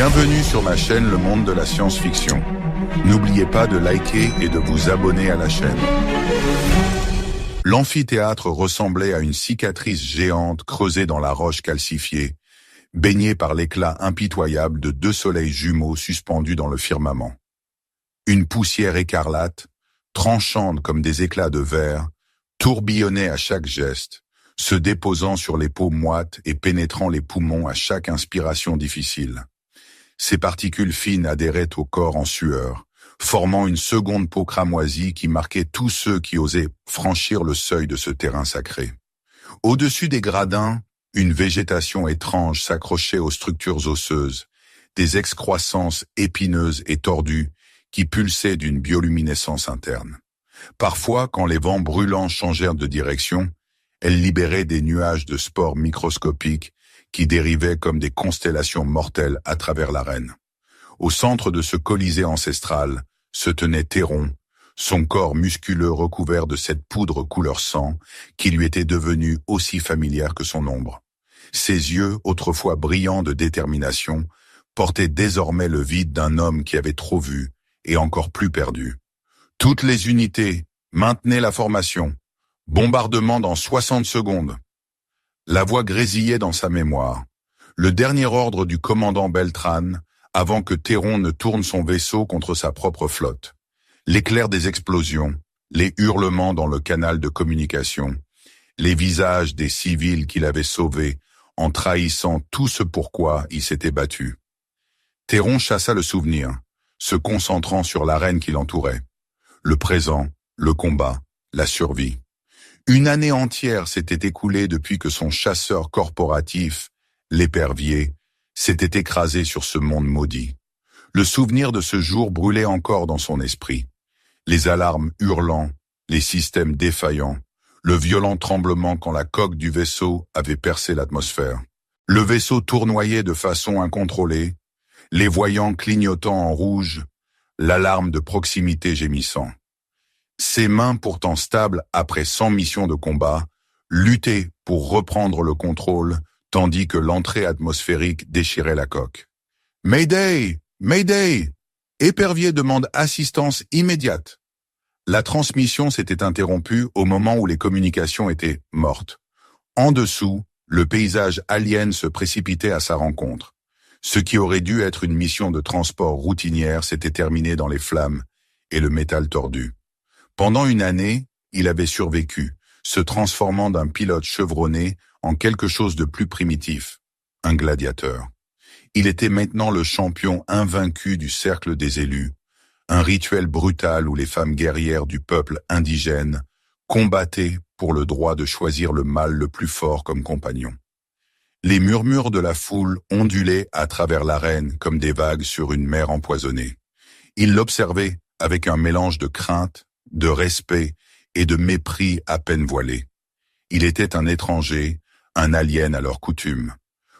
Bienvenue sur ma chaîne Le Monde de la Science-Fiction. N'oubliez pas de liker et de vous abonner à la chaîne. L'amphithéâtre ressemblait à une cicatrice géante creusée dans la roche calcifiée, baignée par l'éclat impitoyable de deux soleils jumeaux suspendus dans le firmament. Une poussière écarlate, tranchante comme des éclats de verre, tourbillonnait à chaque geste, se déposant sur les peaux moites et pénétrant les poumons à chaque inspiration difficile. Ces particules fines adhéraient au corps en sueur, formant une seconde peau cramoisie qui marquait tous ceux qui osaient franchir le seuil de ce terrain sacré. Au-dessus des gradins, une végétation étrange s'accrochait aux structures osseuses, des excroissances épineuses et tordues qui pulsaient d'une bioluminescence interne. Parfois, quand les vents brûlants changèrent de direction, elles libéraient des nuages de spores microscopiques qui dérivaient comme des constellations mortelles à travers l'arène. Au centre de ce colisée ancestral se tenait Théron, son corps musculeux recouvert de cette poudre couleur sang qui lui était devenue aussi familière que son ombre. Ses yeux, autrefois brillants de détermination, portaient désormais le vide d'un homme qui avait trop vu et encore plus perdu. Toutes les unités, maintenez la formation. Bombardement dans 60 secondes. La voix grésillait dans sa mémoire. Le dernier ordre du commandant Beltran, avant que Théron ne tourne son vaisseau contre sa propre flotte. L'éclair des explosions, les hurlements dans le canal de communication, les visages des civils qu'il avait sauvés en trahissant tout ce pourquoi il s'était battu. Théron chassa le souvenir, se concentrant sur l'arène qui l'entourait. Le présent, le combat, la survie. Une année entière s'était écoulée depuis que son chasseur corporatif, l'épervier, s'était écrasé sur ce monde maudit. Le souvenir de ce jour brûlait encore dans son esprit. Les alarmes hurlant, les systèmes défaillants, le violent tremblement quand la coque du vaisseau avait percé l'atmosphère. Le vaisseau tournoyait de façon incontrôlée, les voyants clignotant en rouge, l'alarme de proximité gémissant. Ses mains pourtant stables après 100 missions de combat, luttaient pour reprendre le contrôle, tandis que l'entrée atmosphérique déchirait la coque. « Mayday! Mayday !» Épervier demande assistance immédiate. La transmission s'était interrompue au moment où les communications étaient mortes. En dessous, le paysage alien se précipitait à sa rencontre. Ce qui aurait dû être une mission de transport routinière s'était terminé dans les flammes et le métal tordu. Pendant une année, il avait survécu, se transformant d'un pilote chevronné en quelque chose de plus primitif, un gladiateur. Il était maintenant le champion invaincu du cercle des élus, un rituel brutal où les femmes guerrières du peuple indigène combattaient pour le droit de choisir le mâle le plus fort comme compagnon. Les murmures de la foule ondulaient à travers l'arène comme des vagues sur une mer empoisonnée. Il l'observait avec un mélange de crainte, de respect et de mépris à peine voilé. Il était un étranger, un alien à leurs coutumes.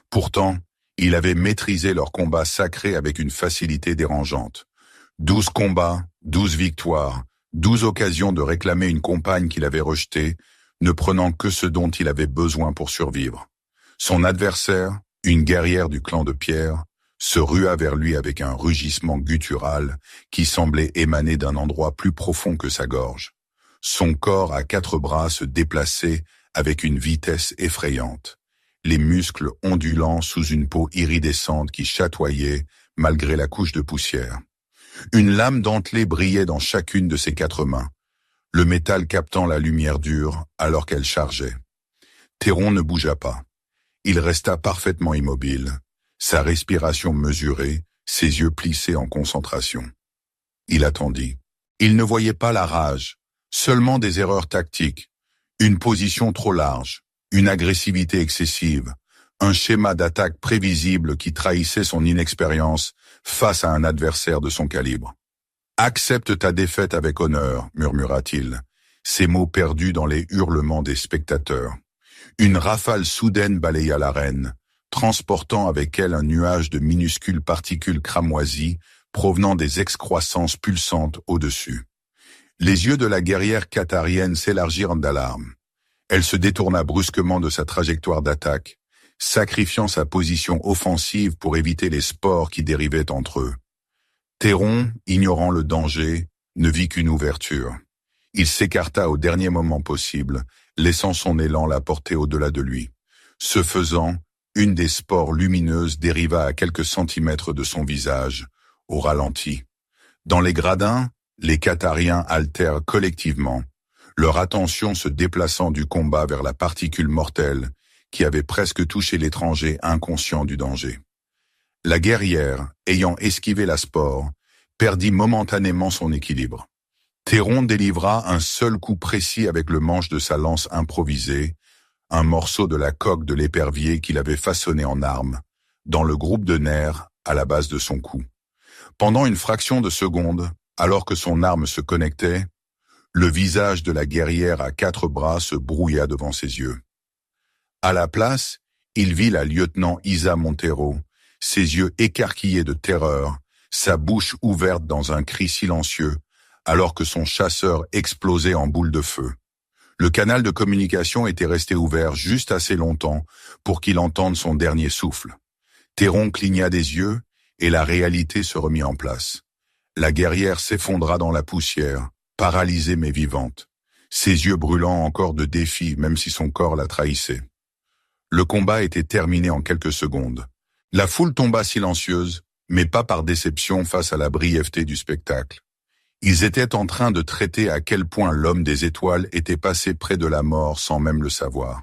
Pourtant, il avait maîtrisé leur combat sacré avec une facilité dérangeante. 12 combats, 12 victoires, 12 occasions de réclamer une compagne qu'il avait rejetée, ne prenant que ce dont il avait besoin pour survivre. Son adversaire, une guerrière du clan de Pierre, se rua vers lui avec un rugissement guttural qui semblait émaner d'un endroit plus profond que sa gorge. Son corps à 4 bras se déplaçait avec une vitesse effrayante, les muscles ondulant sous une peau iridescente qui chatoyait malgré la couche de poussière. Une lame dentelée brillait dans chacune de ses 4 mains, le métal captant la lumière dure alors qu'elle chargeait. Théron ne bougea pas. Il resta parfaitement immobile, sa respiration mesurée, ses yeux plissés en concentration. Il attendit. Il ne voyait pas la rage, seulement des erreurs tactiques, une position trop large, une agressivité excessive, un schéma d'attaque prévisible qui trahissait son inexpérience face à un adversaire de son calibre. « Accepte ta défaite avec honneur », murmura-t-il, ses mots perdus dans les hurlements des spectateurs. Une rafale soudaine balaya l'arène, transportant avec elle un nuage de minuscules particules cramoisies provenant des excroissances pulsantes au-dessus. Les yeux de la guerrière qattarienne s'élargirent d'alarme. Elle se détourna brusquement de sa trajectoire d'attaque, sacrifiant sa position offensive pour éviter les spores qui dérivaient entre eux. Théron, ignorant le danger, ne vit qu'une ouverture. Il s'écarta au dernier moment possible, laissant son élan la porter au-delà de lui. Ce faisant, une des spores lumineuses dériva à quelques centimètres de son visage, au ralenti. Dans les gradins, les Cathariens altèrent collectivement, leur attention se déplaçant du combat vers la particule mortelle qui avait presque touché l'étranger inconscient du danger. La guerrière, ayant esquivé la spore, perdit momentanément son équilibre. Théron délivra un seul coup précis avec le manche de sa lance improvisée, un morceau de la coque de l'épervier qu'il avait façonné en arme, dans le groupe de nerfs à la base de son cou. Pendant une fraction de seconde, alors que son arme se connectait, le visage de la guerrière à 4 bras se brouilla devant ses yeux. À la place, il vit la lieutenant Isa Montero, ses yeux écarquillés de terreur, sa bouche ouverte dans un cri silencieux, alors que son chasseur explosait en boule de feu. Le canal de communication était resté ouvert juste assez longtemps pour qu'il entende son dernier souffle. Théron cligna des yeux et la réalité se remit en place. La guerrière s'effondra dans la poussière, paralysée mais vivante, ses yeux brûlant encore de défi même si son corps la trahissait. Le combat était terminé en quelques secondes. La foule tomba silencieuse, mais pas par déception face à la brièveté du spectacle. Ils étaient en train de traiter à quel point l'homme des étoiles était passé près de la mort sans même le savoir.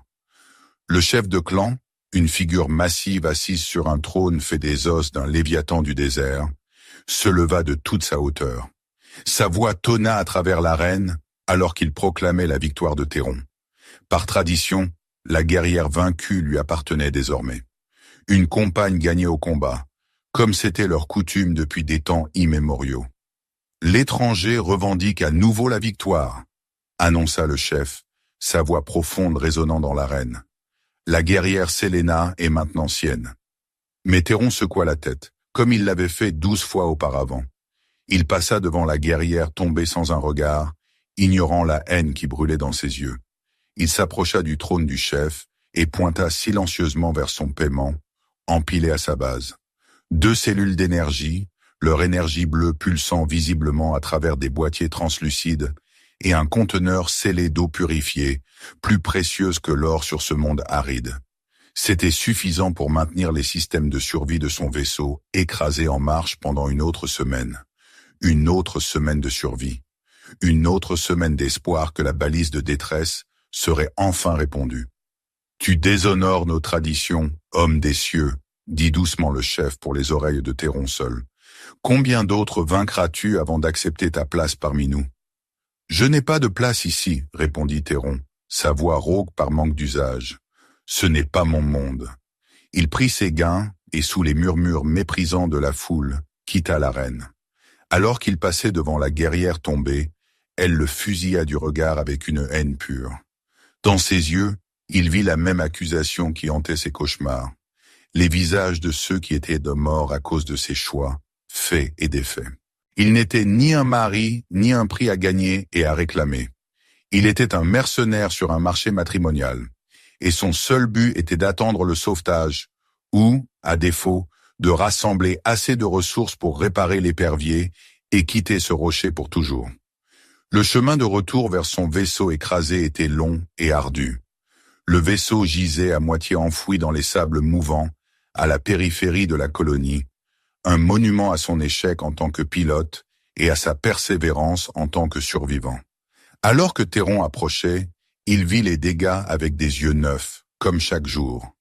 Le chef de clan, une figure massive assise sur un trône fait des os d'un léviathan du désert, se leva de toute sa hauteur. Sa voix tonna à travers l'arène alors qu'il proclamait la victoire de Théron. Par tradition, la guerrière vaincue lui appartenait désormais. Une compagne gagnée au combat, comme c'était leur coutume depuis des temps immémoriaux. L'étranger revendique à nouveau la victoire, annonça le chef, sa voix profonde résonnant dans l'arène. La guerrière Séléna est maintenant sienne. Mais Théron secoua la tête, comme il l'avait fait 12 fois auparavant. Il passa devant la guerrière tombée sans un regard, ignorant la haine qui brûlait dans ses yeux. Il s'approcha du trône du chef et pointa silencieusement vers son paiement, empilé à sa base. 2 cellules d'énergie, leur énergie bleue pulsant visiblement à travers des boîtiers translucides, et un conteneur scellé d'eau purifiée, plus précieuse que l'or sur ce monde aride. C'était suffisant pour maintenir les systèmes de survie de son vaisseau écrasé en marche pendant une autre semaine. Une autre semaine de survie. Une autre semaine d'espoir que la balise de détresse serait enfin répondue. « Tu déshonores nos traditions, homme des cieux », dit doucement le chef pour les oreilles de Théron seul. « Combien d'autres vaincras-tu avant d'accepter ta place parmi nous ?»« Je n'ai pas de place ici, » répondit Théron, sa voix rauque par manque d'usage. « Ce n'est pas mon monde. » Il prit ses gains et, sous les murmures méprisants de la foule, quitta l'arène. Alors qu'il passait devant la guerrière tombée, elle le fusilla du regard avec une haine pure. Dans ses yeux, il vit la même accusation qui hantait ses cauchemars. Les visages de ceux qui étaient de mort à cause de ses choix, faits et défaits. Il n'était ni un mari, ni un prix à gagner et à réclamer. Il était un mercenaire sur un marché matrimonial, et son seul but était d'attendre le sauvetage, ou, à défaut, de rassembler assez de ressources pour réparer l'épervier et quitter ce rocher pour toujours. Le chemin de retour vers son vaisseau écrasé était long et ardu. Le vaisseau gisait à moitié enfoui dans les sables mouvants, à la périphérie de la colonie, un monument à son échec en tant que pilote et à sa persévérance en tant que survivant. Alors que Théron approchait, il vit les dégâts avec des yeux neufs, comme chaque jour.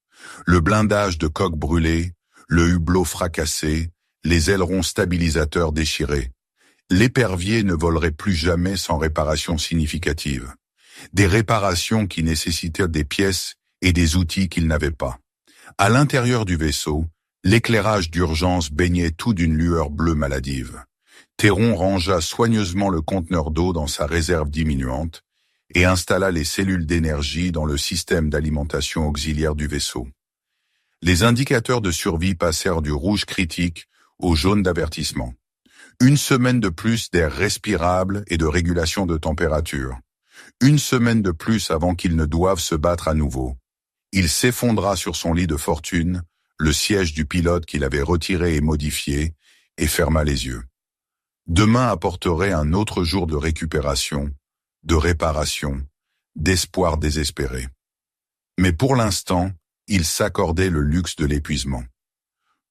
Le blindage de coque brûlée, le hublot fracassé, les ailerons stabilisateurs déchirés. L'épervier ne volerait plus jamais sans réparation significative. Des réparations qui nécessitaient des pièces et des outils qu'il n'avait pas. À l'intérieur du vaisseau, l'éclairage d'urgence baignait tout d'une lueur bleue maladive. Théron rangea soigneusement le conteneur d'eau dans sa réserve diminuante et installa les cellules d'énergie dans le système d'alimentation auxiliaire du vaisseau. Les indicateurs de survie passèrent du rouge critique au jaune d'avertissement. Une semaine de plus d'air respirable et de régulation de température. Une semaine de plus avant qu'ils ne doivent se battre à nouveau. Il s'effondra sur son lit de fortune, le siège du pilote qu'il avait retiré et modifié, et ferma les yeux. Demain apporterait un autre jour de récupération, de réparation, d'espoir désespéré. Mais pour l'instant, il s'accordait le luxe de l'épuisement.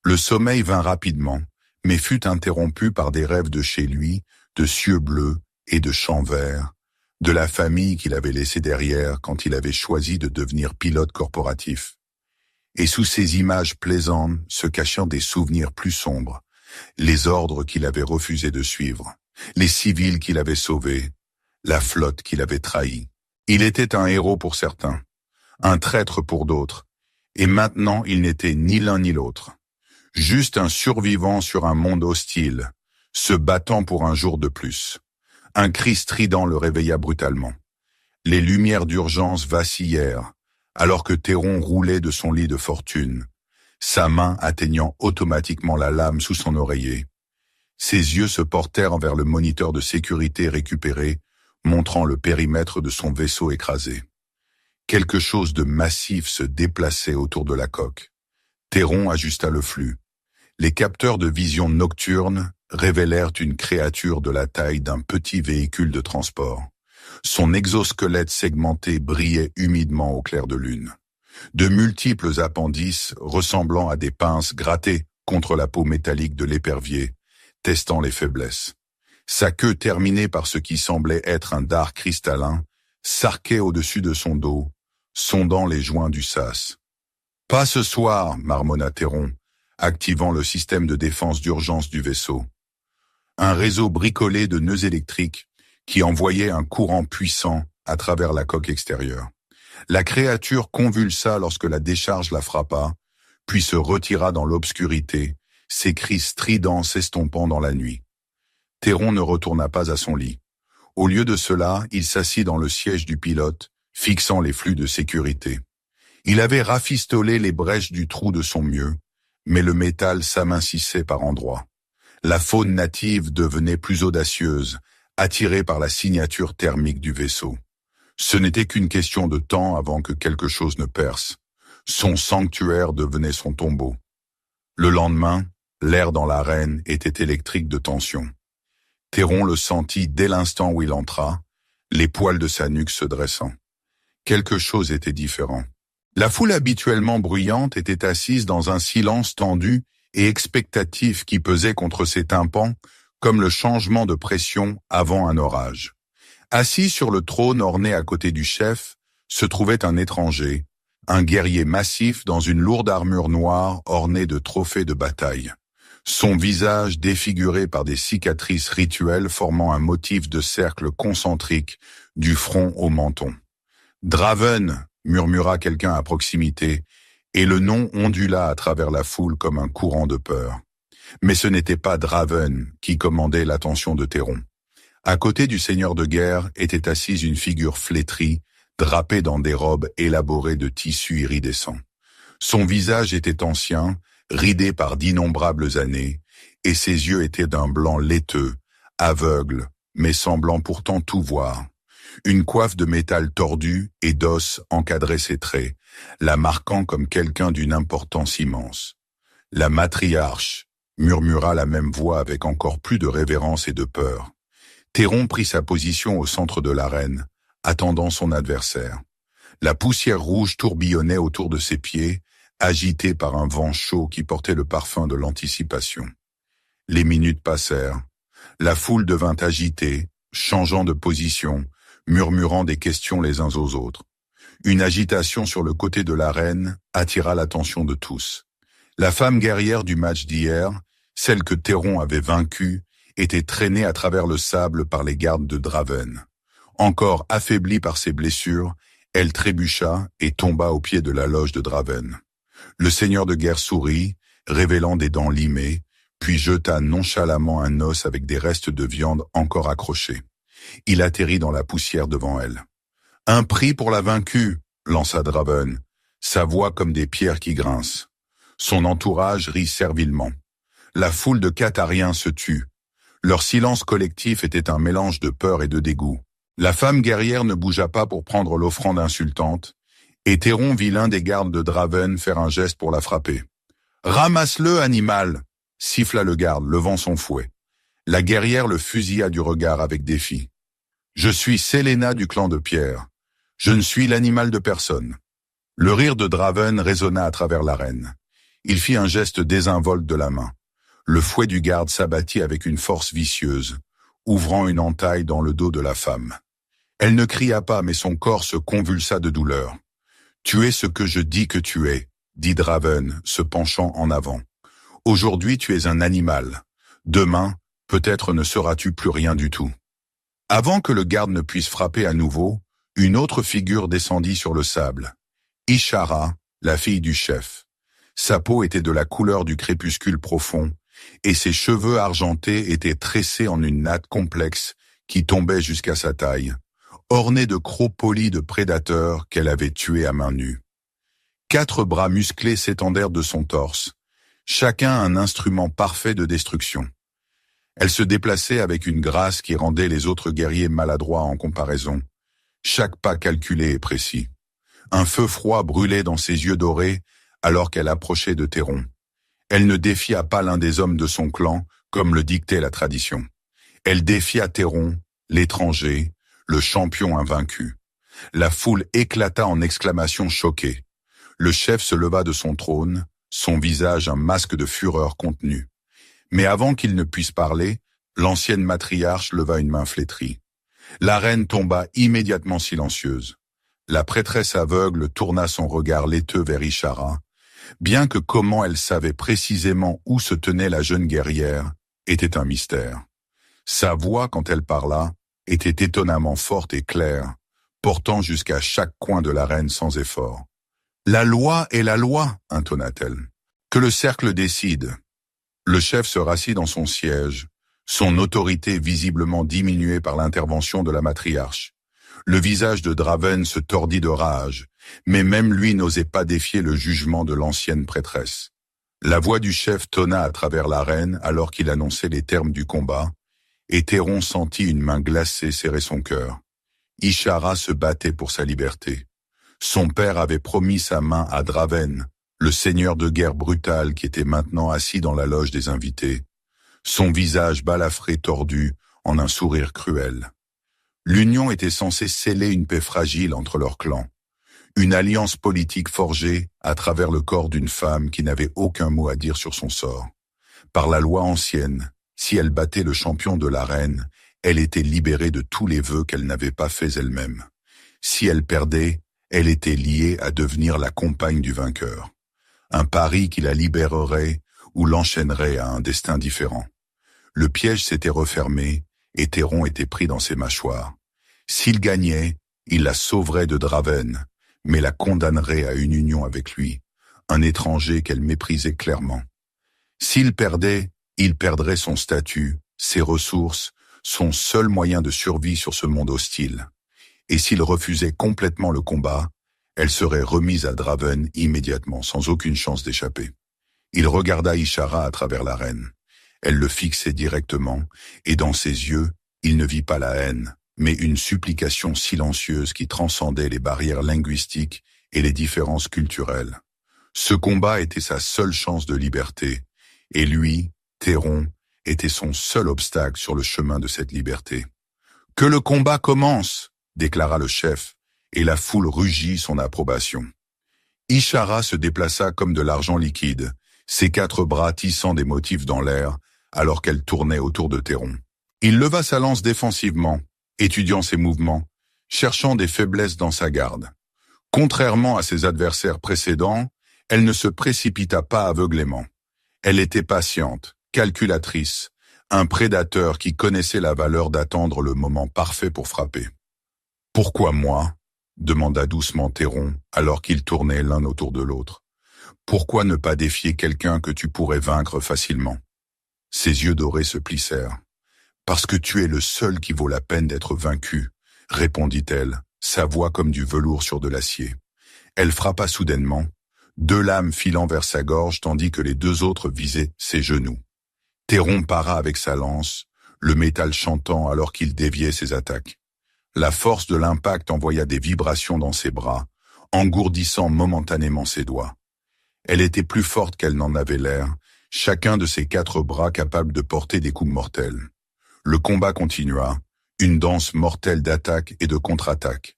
Le sommeil vint rapidement, mais fut interrompu par des rêves de chez lui, de cieux bleus et de champs verts, de la famille qu'il avait laissée derrière quand il avait choisi de devenir pilote corporatif. Et sous ces images plaisantes se cachant des souvenirs plus sombres, les ordres qu'il avait refusé de suivre, les civils qu'il avait sauvés, la flotte qu'il avait trahie. Il était un héros pour certains, un traître pour d'autres, et maintenant il n'était ni l'un ni l'autre. Juste un survivant sur un monde hostile, se battant pour un jour de plus. Un cri strident le réveilla brutalement. Les lumières d'urgence vacillèrent, alors que Théron roulait de son lit de fortune, sa main atteignant automatiquement la lame sous son oreiller. Ses yeux se portèrent vers le moniteur de sécurité récupéré, montrant le périmètre de son vaisseau écrasé. Quelque chose de massif se déplaçait autour de la coque. Théron ajusta le flux. Les capteurs de vision nocturne révélèrent une créature de la taille d'un petit véhicule de transport. Son exosquelette segmenté brillait humidement au clair de lune. De multiples appendices ressemblant à des pinces grattaient contre la peau métallique de l'épervier, testant les faiblesses. Sa queue terminée par ce qui semblait être un dard cristallin s'arquait au-dessus de son dos, sondant les joints du sas. « Pas ce soir » marmonna Théron, activant le système de défense d'urgence du vaisseau. Un réseau bricolé de nœuds électriques qui envoyait un courant puissant à travers la coque extérieure. La créature convulsa lorsque la décharge la frappa, puis se retira dans l'obscurité, ses cris stridents s'estompant dans la nuit. Théron ne retourna pas à son lit. Au lieu de cela, il s'assit dans le siège du pilote, fixant les flux de sécurité. Il avait rafistolé les brèches du trou de son mieux, mais le métal s'amincissait par endroits. La faune native devenait plus audacieuse, attirée par la signature thermique du vaisseau. Ce n'était qu'une question de temps avant que quelque chose ne perce. Son sanctuaire devenait son tombeau. Le lendemain, l'air dans l'arène était électrique de tension. Théron le sentit dès l'instant où il entra, les poils de sa nuque se dressant. Quelque chose était différent. La foule habituellement bruyante était assise dans un silence tendu et expectatif qui pesait contre ses tympans comme le changement de pression avant un orage. Assis sur le trône orné à côté du chef, se trouvait un étranger, un guerrier massif dans une lourde armure noire ornée de trophées de bataille. Son visage défiguré par des cicatrices rituelles formant un motif de cercle concentrique du front au menton. « Draven » murmura quelqu'un à proximité, et le nom ondula à travers la foule comme un courant de peur. Mais ce n'était pas Draven qui commandait l'attention de Théron. À côté du seigneur de guerre était assise une figure flétrie, drapée dans des robes élaborées de tissus iridescents. Son visage était ancien, ridé par d'innombrables années, et ses yeux étaient d'un blanc laiteux, aveugle, mais semblant pourtant tout voir. Une coiffe de métal tordu et d'os encadrait ses traits, la marquant comme quelqu'un d'une importance immense. « La matriarche » murmura la même voix avec encore plus de révérence et de peur. Théron prit sa position au centre de l'arène, attendant son adversaire. La poussière rouge tourbillonnait autour de ses pieds, agitée par un vent chaud qui portait le parfum de l'anticipation. Les minutes passèrent. La foule devint agitée, changeant de position, murmurant des questions les uns aux autres. Une agitation sur le côté de l'arène attira l'attention de tous. La femme guerrière du match d'hier, celle que Théron avait vaincue, était traînée à travers le sable par les gardes de Draven. Encore affaiblie par ses blessures, elle trébucha et tomba au pied de la loge de Draven. Le seigneur de guerre sourit, révélant des dents limées, puis jeta nonchalamment un os avec des restes de viande encore accrochés. Il atterrit dans la poussière devant elle. « Un prix pour la vaincue !» lança Draven, sa voix comme des pierres qui grincent. Son entourage rit servilement. La foule de Cathariens se tut. Leur silence collectif était un mélange de peur et de dégoût. La femme guerrière ne bougea pas pour prendre l'offrande insultante, Et Théron vit l'un des gardes de Draven faire un geste pour la frapper. « Ramasse-le, animal !» siffla le garde, levant son fouet. La guerrière le fusilla du regard avec défi. « Je suis Séléna du clan de Pierre. Je ne suis l'animal de personne. » Le rire de Draven résonna à travers l'arène. Il fit un geste désinvolte de la main. Le fouet du garde s'abattit avec une force vicieuse, ouvrant une entaille dans le dos de la femme. Elle ne cria pas, mais son corps se convulsa de douleur. « Tu es ce que je dis que tu es, » dit Draven, se penchant en avant. « Aujourd'hui tu es un animal. Demain, peut-être ne seras-tu plus rien du tout. » Avant que le garde ne puisse frapper à nouveau, une autre figure descendit sur le sable. Ishara, la fille du chef. Sa peau était de la couleur du crépuscule profond, et ses cheveux argentés étaient tressés en une natte complexe qui tombait jusqu'à sa taille, ornée de crocs polis de prédateurs qu'elle avait tués à main nue. 4 bras musclés s'étendèrent de son torse, chacun un instrument parfait de destruction. Elle se déplaçait avec une grâce qui rendait les autres guerriers maladroits en comparaison, chaque pas calculé et précis. Un feu froid brûlait dans ses yeux dorés alors qu'elle approchait de Théron. Elle ne défia pas l'un des hommes de son clan, comme le dictait la tradition. Elle défia Théron, l'étranger, le champion invaincu. La foule éclata en exclamations choquées. Le chef se leva de son trône, son visage un masque de fureur contenue. Mais avant qu'il ne puisse parler, l'ancienne matriarche leva une main flétrie. La reine tomba immédiatement silencieuse. La prêtresse aveugle tourna son regard laiteux vers Ishara, bien que comment elle savait précisément où se tenait la jeune guerrière était un mystère. Sa voix, quand elle parla, était étonnamment forte et claire, portant jusqu'à chaque coin de l'arène sans effort. « La loi est la loi », intonna-t-elle. « Que le cercle décide. » Le chef se rassit dans son siège, son autorité visiblement diminuée par l'intervention de la matriarche. Le visage de Draven se tordit de rage, mais même lui n'osait pas défier le jugement de l'ancienne prêtresse. La voix du chef tonna à travers l'arène alors qu'il annonçait les termes du combat, et Théron sentit une main glacée serrer son cœur. Ishara se battait pour sa liberté. Son père avait promis sa main à Draven, le seigneur de guerre brutal qui était maintenant assis dans la loge des invités, son visage balafré tordu en un sourire cruel. L'union était censée sceller une paix fragile entre leurs clans, une alliance politique forgée à travers le corps d'une femme qui n'avait aucun mot à dire sur son sort. Par la loi ancienne, si elle battait le champion de l'arène, elle était libérée de tous les vœux qu'elle n'avait pas faits elle-même. Si elle perdait, elle était liée à devenir la compagne du vainqueur. Un pari qui la libérerait ou l'enchaînerait à un destin différent. Le piège s'était refermé et Théron était pris dans ses mâchoires. S'il gagnait, il la sauverait de Draven, mais la condamnerait à une union avec lui, un étranger qu'elle méprisait clairement. S'il perdait, il perdrait son statut, ses ressources, son seul moyen de survie sur ce monde hostile. Et s'il refusait complètement le combat, elle serait remise à Draven immédiatement, sans aucune chance d'échapper. Il regarda Ishara à travers l'arène. Elle le fixait directement, et dans ses yeux, il ne vit pas la haine, mais une supplication silencieuse qui transcendait les barrières linguistiques et les différences culturelles. Ce combat était sa seule chance de liberté, et lui, Théron, était son seul obstacle sur le chemin de cette liberté. « Que le combat commence !» déclara le chef, et la foule rugit son approbation. Ishara se déplaça comme de l'argent liquide, ses 4 bras tissant des motifs dans l'air, alors qu'elle tournait autour de Théron. Il leva sa lance défensivement, étudiant ses mouvements, cherchant des faiblesses dans sa garde. Contrairement à ses adversaires précédents, elle ne se précipita pas aveuglément. Elle était patiente, calculatrice, un prédateur qui connaissait la valeur d'attendre le moment parfait pour frapper. « Pourquoi moi ?» demanda doucement Théron, alors qu'ils tournaient l'un autour de l'autre. « Pourquoi ne pas défier quelqu'un que tu pourrais vaincre facilement ?» Ses yeux dorés se plissèrent. « Parce que tu es le seul qui vaut la peine d'être vaincu, » répondit-elle, sa voix comme du velours sur de l'acier. Elle frappa soudainement, 2 lames filant vers sa gorge tandis que les 2 autres visaient ses genoux. Théron para avec sa lance, le métal chantant alors qu'il déviait ses attaques. La force de l'impact envoya des vibrations dans ses bras, engourdissant momentanément ses doigts. Elle était plus forte qu'elle n'en avait l'air, chacun de ses 4 bras capable de porter des coups mortels. Le combat continua, une danse mortelle d'attaque et de contre-attaque.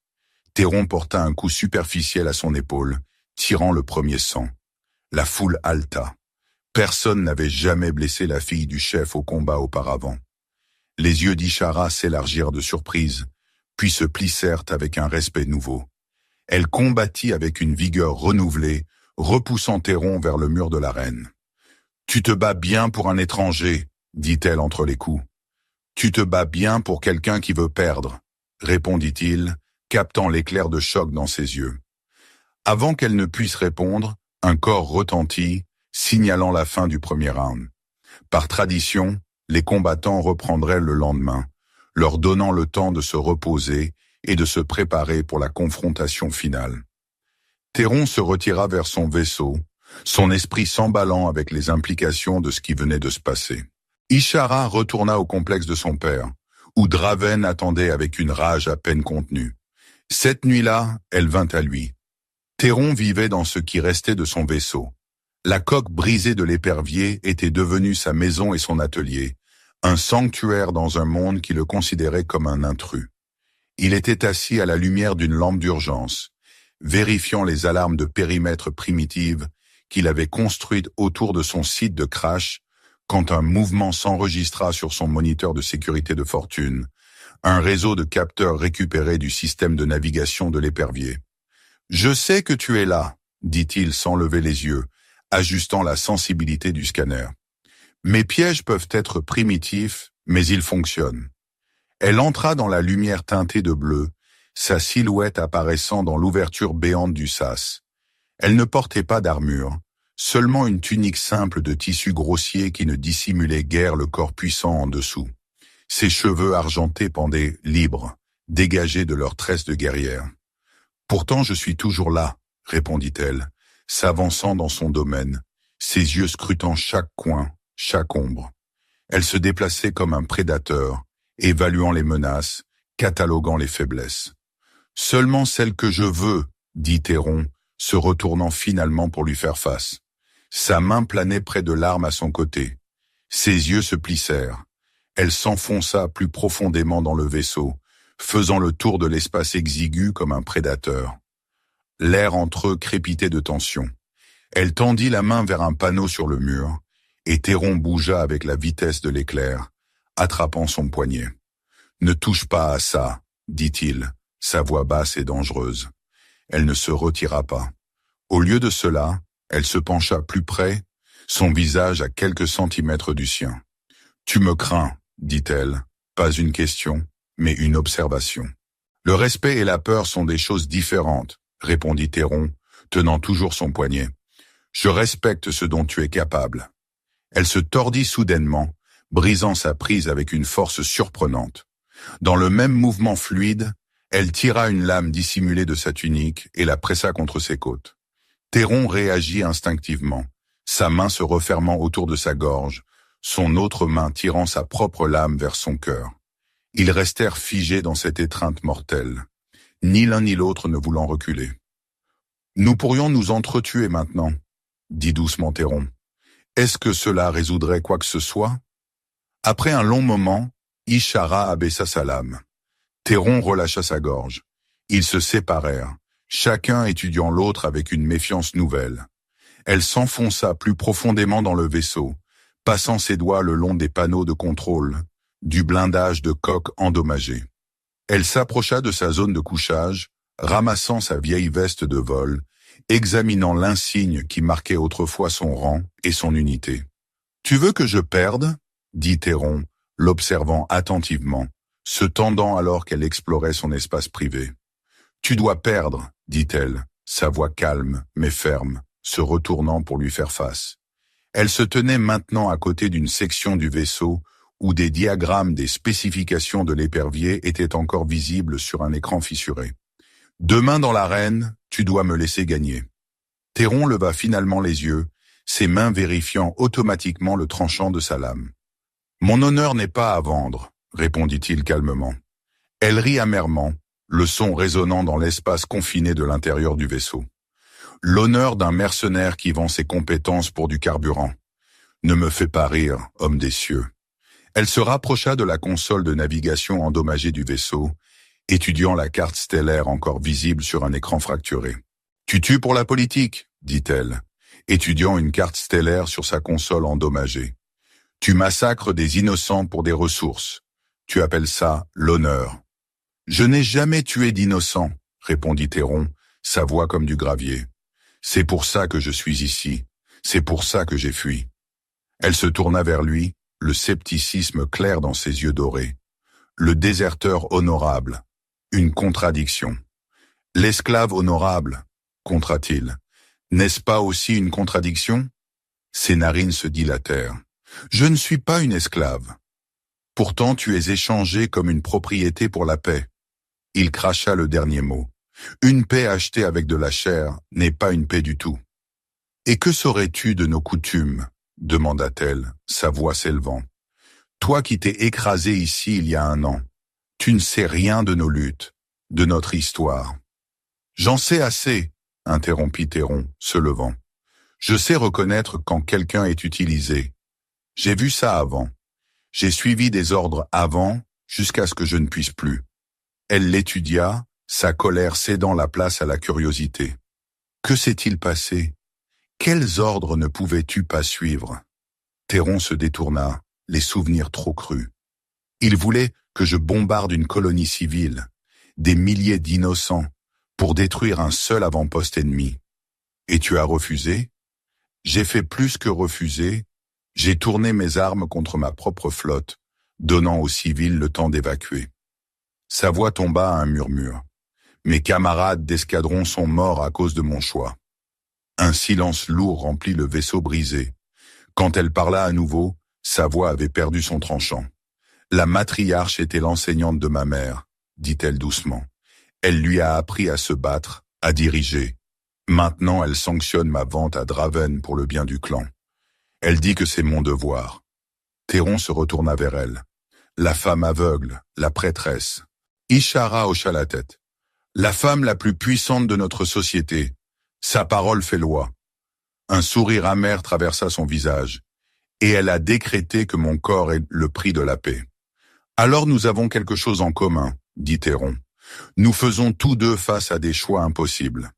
Théron porta un coup superficiel à son épaule, tirant le premier sang. La foule haleta. Personne n'avait jamais blessé la fille du chef au combat auparavant. Les yeux d'Ishara s'élargirent de surprise, puis se plissèrent avec un respect nouveau. Elle combattit avec une vigueur renouvelée, repoussant Théron vers le mur de l'arène. « Tu te bats bien pour un étranger, » dit-elle entre les coups. « Tu te bats bien pour quelqu'un qui veut perdre, » répondit-il, captant l'éclair de choc dans ses yeux. Avant qu'elle ne puisse répondre, un corps retentit, signalant la fin du premier round. Par tradition, les combattants reprendraient le lendemain, leur donnant le temps de se reposer et de se préparer pour la confrontation finale. Théron se retira vers son vaisseau, son esprit s'emballant avec les implications de ce qui venait de se passer. Ishara retourna au complexe de son père, où Draven attendait avec une rage à peine contenue. Cette nuit-là, elle vint à lui. Théron vivait dans ce qui restait de son vaisseau. La coque brisée de l'épervier était devenue sa maison et son atelier, un sanctuaire dans un monde qui le considérait comme un intrus. Il était assis à la lumière d'une lampe d'urgence, vérifiant les alarmes de périmètre primitives qu'il avait construites autour de son site de crash quand un mouvement s'enregistra sur son moniteur de sécurité de fortune, un réseau de capteurs récupérés du système de navigation de l'épervier. « Je sais que tu es là », dit-il sans lever les yeux, ajustant la sensibilité du scanner. « Mes pièges peuvent être primitifs, mais ils fonctionnent. » Elle entra dans la lumière teintée de bleu, sa silhouette apparaissant dans l'ouverture béante du sas. Elle ne portait pas d'armure, seulement une tunique simple de tissu grossier qui ne dissimulait guère le corps puissant en dessous. Ses cheveux argentés pendaient libres, dégagés de leurs tresses de guerrière. « Pourtant je suis toujours là, » répondit-elle, s'avançant dans son domaine, ses yeux scrutant chaque coin, chaque ombre. Elle se déplaçait comme un prédateur, évaluant les menaces, cataloguant les faiblesses. « Seulement celle que je veux, » dit Théron, se retournant finalement pour lui faire face. Sa main planait près de l'arme à son côté. Ses yeux se plissèrent. Elle s'enfonça plus profondément dans le vaisseau, faisant le tour de l'espace exigu comme un prédateur. L'air entre eux crépitait de tension. Elle tendit la main vers un panneau sur le mur, et Théron bougea avec la vitesse de l'éclair, attrapant son poignet. « Ne touche pas à ça, » dit-il, sa voix basse et dangereuse. Elle ne se retira pas. Au lieu de cela, elle se pencha plus près, son visage à quelques centimètres du sien. « Tu me crains, » dit-elle, pas une question, mais une observation. « Le respect et la peur sont des choses différentes, » répondit Théron, tenant toujours son poignet. « Je respecte ce dont tu es capable. » Elle se tordit soudainement, brisant sa prise avec une force surprenante. Dans le même mouvement fluide, elle tira une lame dissimulée de sa tunique et la pressa contre ses côtes. Théron réagit instinctivement, sa main se refermant autour de sa gorge, son autre main tirant sa propre lame vers son cœur. Ils restèrent figés dans cette étreinte mortelle, ni l'un ni l'autre ne voulant reculer. « Nous pourrions nous entretuer maintenant, » dit doucement Théron. « Est-ce que cela résoudrait quoi que ce soit ?» Après un long moment, Ishara abaissa sa lame. Théron relâcha sa gorge. Ils se séparèrent, chacun étudiant l'autre avec une méfiance nouvelle. Elle s'enfonça plus profondément dans le vaisseau, passant ses doigts le long des panneaux de contrôle, du blindage de coque endommagé. Elle s'approcha de sa zone de couchage, ramassant sa vieille veste de vol, examinant l'insigne qui marquait autrefois son rang et son unité. « Tu veux que je perde ?» dit Théron, l'observant attentivement, se tendant alors qu'elle explorait son espace privé. « Tu dois perdre, » dit-elle, sa voix calme mais ferme, se retournant pour lui faire face. Elle se tenait maintenant à côté d'une section du vaisseau où des diagrammes des spécifications de l'épervier étaient encore visibles sur un écran fissuré. « Demain dans l'arène, tu dois me laisser gagner. » Théron leva finalement les yeux, ses mains vérifiant automatiquement le tranchant de sa lame. « Mon honneur n'est pas à vendre, » répondit-il calmement. Elle rit amèrement, le son résonnant dans l'espace confiné de l'intérieur du vaisseau. L'honneur d'un mercenaire qui vend ses compétences pour du carburant. Ne me fais pas rire, homme des cieux. Elle se rapprocha de la console de navigation endommagée du vaisseau, étudiant la carte stellaire encore visible sur un écran fracturé. « Tu tues pour la politique », dit-elle, étudiant une carte stellaire sur sa console endommagée. « Tu massacres des innocents pour des ressources. Tu appelles ça l'honneur. »« Je n'ai jamais tué d'innocents, » répondit Théron, sa voix comme du gravier. « C'est pour ça que je suis ici. C'est pour ça que j'ai fui. » Elle se tourna vers lui, le scepticisme clair dans ses yeux dorés. Le déserteur honorable. Une contradiction. « L'esclave honorable », contra-t-il. « N'est-ce pas aussi une contradiction ?» Ses narines se dilatèrent. « Je ne suis pas une esclave. Pourtant tu es échangée comme une propriété pour la paix. » Il cracha le dernier mot. « Une paix achetée avec de la chair n'est pas une paix du tout. »« Et que saurais-tu de nos coutumes ?» demanda-t-elle, sa voix s'élevant. « Toi qui t'es écrasé ici il y a 1 an, tu ne sais rien de nos luttes, de notre histoire. »« J'en sais assez, » interrompit Théron, se levant. « Je sais reconnaître quand quelqu'un est utilisé. J'ai vu ça avant. J'ai suivi des ordres avant, jusqu'à ce que je ne puisse plus. » Elle l'étudia, sa colère cédant la place à la curiosité. « Que s'est-il passé? Quels ordres ne pouvais-tu pas suivre ?» Théron se détourna, les souvenirs trop crus. « Il voulait que je bombarde une colonie civile, des milliers d'innocents, pour détruire un seul avant-poste ennemi. Et tu as refusé? J'ai fait plus que refuser. J'ai tourné mes armes contre ma propre flotte, donnant aux civils le temps d'évacuer. » Sa voix tomba à un murmure. « Mes camarades d'escadron sont morts à cause de mon choix. » Un silence lourd remplit le vaisseau brisé. Quand elle parla à nouveau, sa voix avait perdu son tranchant. « La matriarche était l'enseignante de ma mère, » dit-elle doucement. « Elle lui a appris à se battre, à diriger. Maintenant elle sanctionne ma vente à Draven pour le bien du clan. Elle dit que c'est mon devoir. » Théron se retourna vers elle. La femme aveugle, la prêtresse. Ishara hocha la tête. « La femme la plus puissante de notre société. Sa parole fait loi. » Un sourire amer traversa son visage, et elle a décrété que mon corps est le prix de la paix. « Alors nous avons quelque chose en commun, » dit Théron. « Nous faisons tous deux face à des choix impossibles. »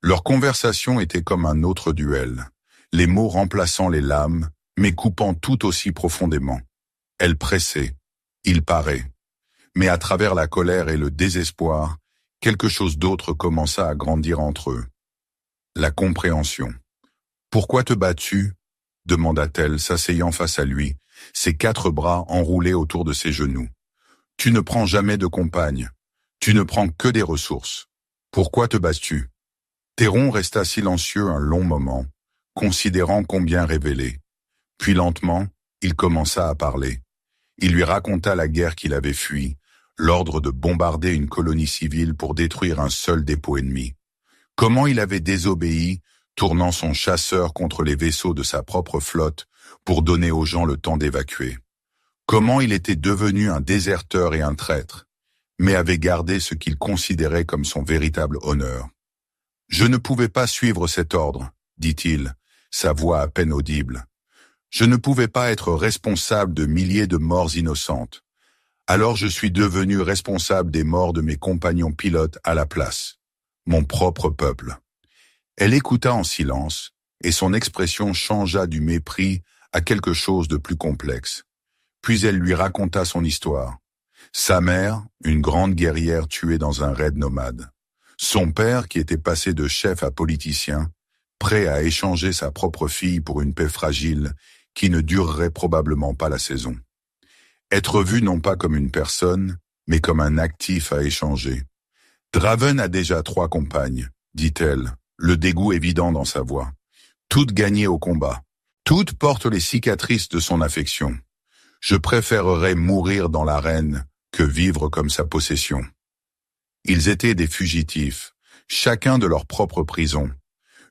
Leur conversation était comme un autre duel, les mots remplaçant les lames, mais coupant tout aussi profondément. Elle pressait, il paraît. Mais à travers la colère et le désespoir, quelque chose d'autre commença à grandir entre eux. La compréhension. « Pourquoi te bats-tu » demanda-t-elle, s'asseyant face à lui, ses 4 bras enroulés autour de ses genoux. « Tu ne prends jamais de compagne. Tu ne prends que des ressources. Pourquoi te bats-tu » Théron resta silencieux un long moment, considérant combien révélé. Puis lentement, il commença à parler. Il lui raconta la guerre qu'il avait fuie, l'ordre de bombarder une colonie civile pour détruire un seul dépôt ennemi. Comment il avait désobéi, tournant son chasseur contre les vaisseaux de sa propre flotte pour donner aux gens le temps d'évacuer. Comment il était devenu un déserteur et un traître, mais avait gardé ce qu'il considérait comme son véritable honneur. « Je ne pouvais pas suivre cet ordre, » dit-il, sa voix à peine audible. « Je ne pouvais pas être responsable de milliers de morts innocentes. Alors je suis devenu responsable des morts de mes compagnons pilotes à la place. Mon propre peuple. » Elle écouta en silence, et son expression changea du mépris à quelque chose de plus complexe. Puis elle lui raconta son histoire. Sa mère, une grande guerrière tuée dans un raid nomade. Son père qui était passé de chef à politicien, prêt à échanger sa propre fille pour une paix fragile qui ne durerait probablement pas la saison. Être vu non pas comme une personne, mais comme un actif à échanger. « Draven a déjà 3 compagnes, » dit-elle, le dégoût évident dans sa voix. « Toutes gagnées au combat. Toutes portent les cicatrices de son affection. Je préférerais mourir dans l'arène que vivre comme sa possession. » Ils étaient des fugitifs, chacun de leur propre prison.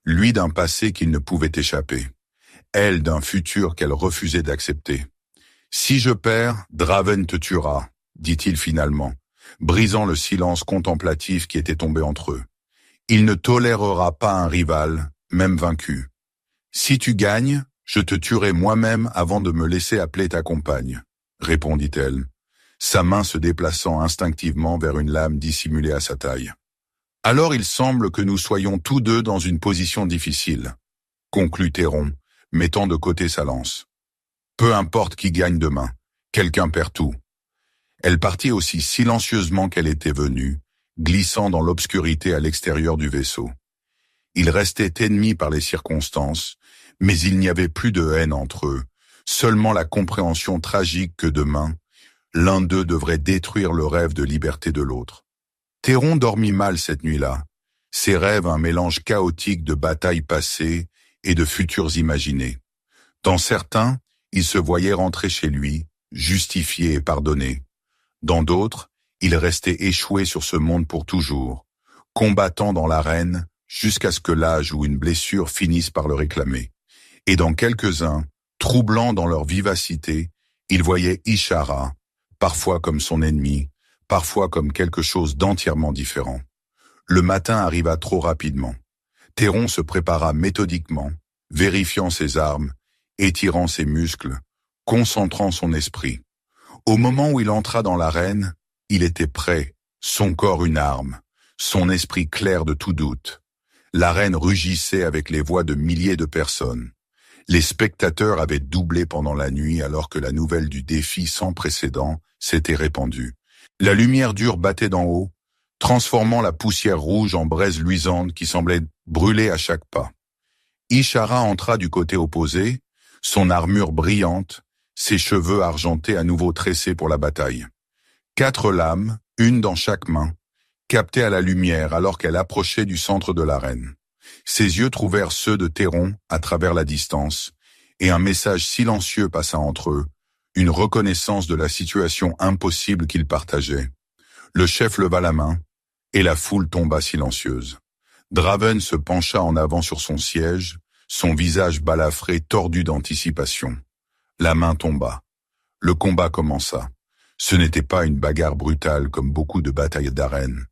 Lui d'un passé qu'il ne pouvait échapper. Elle d'un futur qu'elle refusait d'accepter. « Si je perds, Draven te tuera, » dit-il finalement, brisant le silence contemplatif qui était tombé entre eux. Il ne tolérera pas un rival, même vaincu. Si tu gagnes, je te tuerai moi-même avant de me laisser appeler ta compagne, répondit-elle, sa main se déplaçant instinctivement vers une lame dissimulée à sa taille. Alors il semble que nous soyons tous deux dans une position difficile, conclut Théron, mettant de côté sa lance. Peu importe qui gagne demain, quelqu'un perd tout. Elle partit aussi silencieusement qu'elle était venue, glissant dans l'obscurité à l'extérieur du vaisseau. Ils restaient ennemis par les circonstances, mais il n'y avait plus de haine entre eux, seulement la compréhension tragique que demain, l'un d'eux devrait détruire le rêve de liberté de l'autre. Théron dormit mal cette nuit-là, ses rêves un mélange chaotique de batailles passées et de futurs imaginés. Dans certains, il se voyait rentrer chez lui, justifié et pardonné. Dans d'autres, il restait échoué sur ce monde pour toujours, combattant dans l'arène jusqu'à ce que l'âge ou une blessure finisse par le réclamer. Et dans quelques-uns, troublant dans leur vivacité, il voyait Ishara, parfois comme son ennemi, parfois comme quelque chose d'entièrement différent. Le matin arriva trop rapidement. Théron se prépara méthodiquement, vérifiant ses armes, étirant ses muscles, concentrant son esprit. Au moment où il entra dans l'arène, il était prêt, son corps une arme, son esprit clair de tout doute. L'arène rugissait avec les voix de milliers de personnes. Les spectateurs avaient doublé pendant la nuit alors que la nouvelle du défi sans précédent s'était répandue. La lumière dure battait d'en haut, transformant la poussière rouge en braise luisante qui semblait brûler à chaque pas. Ishara entra du côté opposé, son armure brillante, ses cheveux argentés à nouveau tressés pour la bataille. 4 lames, une dans chaque main, captaient à la lumière alors qu'elle approchait du centre de l'arène. Ses yeux trouvèrent ceux de Théron à travers la distance, et un message silencieux passa entre eux, une reconnaissance de la situation impossible qu'ils partageaient. Le chef leva la main, et la foule tomba silencieuse. Draven se pencha en avant sur son siège, son visage balafré tordu d'anticipation. La main tomba. Le combat commença. Ce n'était pas une bagarre brutale comme beaucoup de batailles d'arène.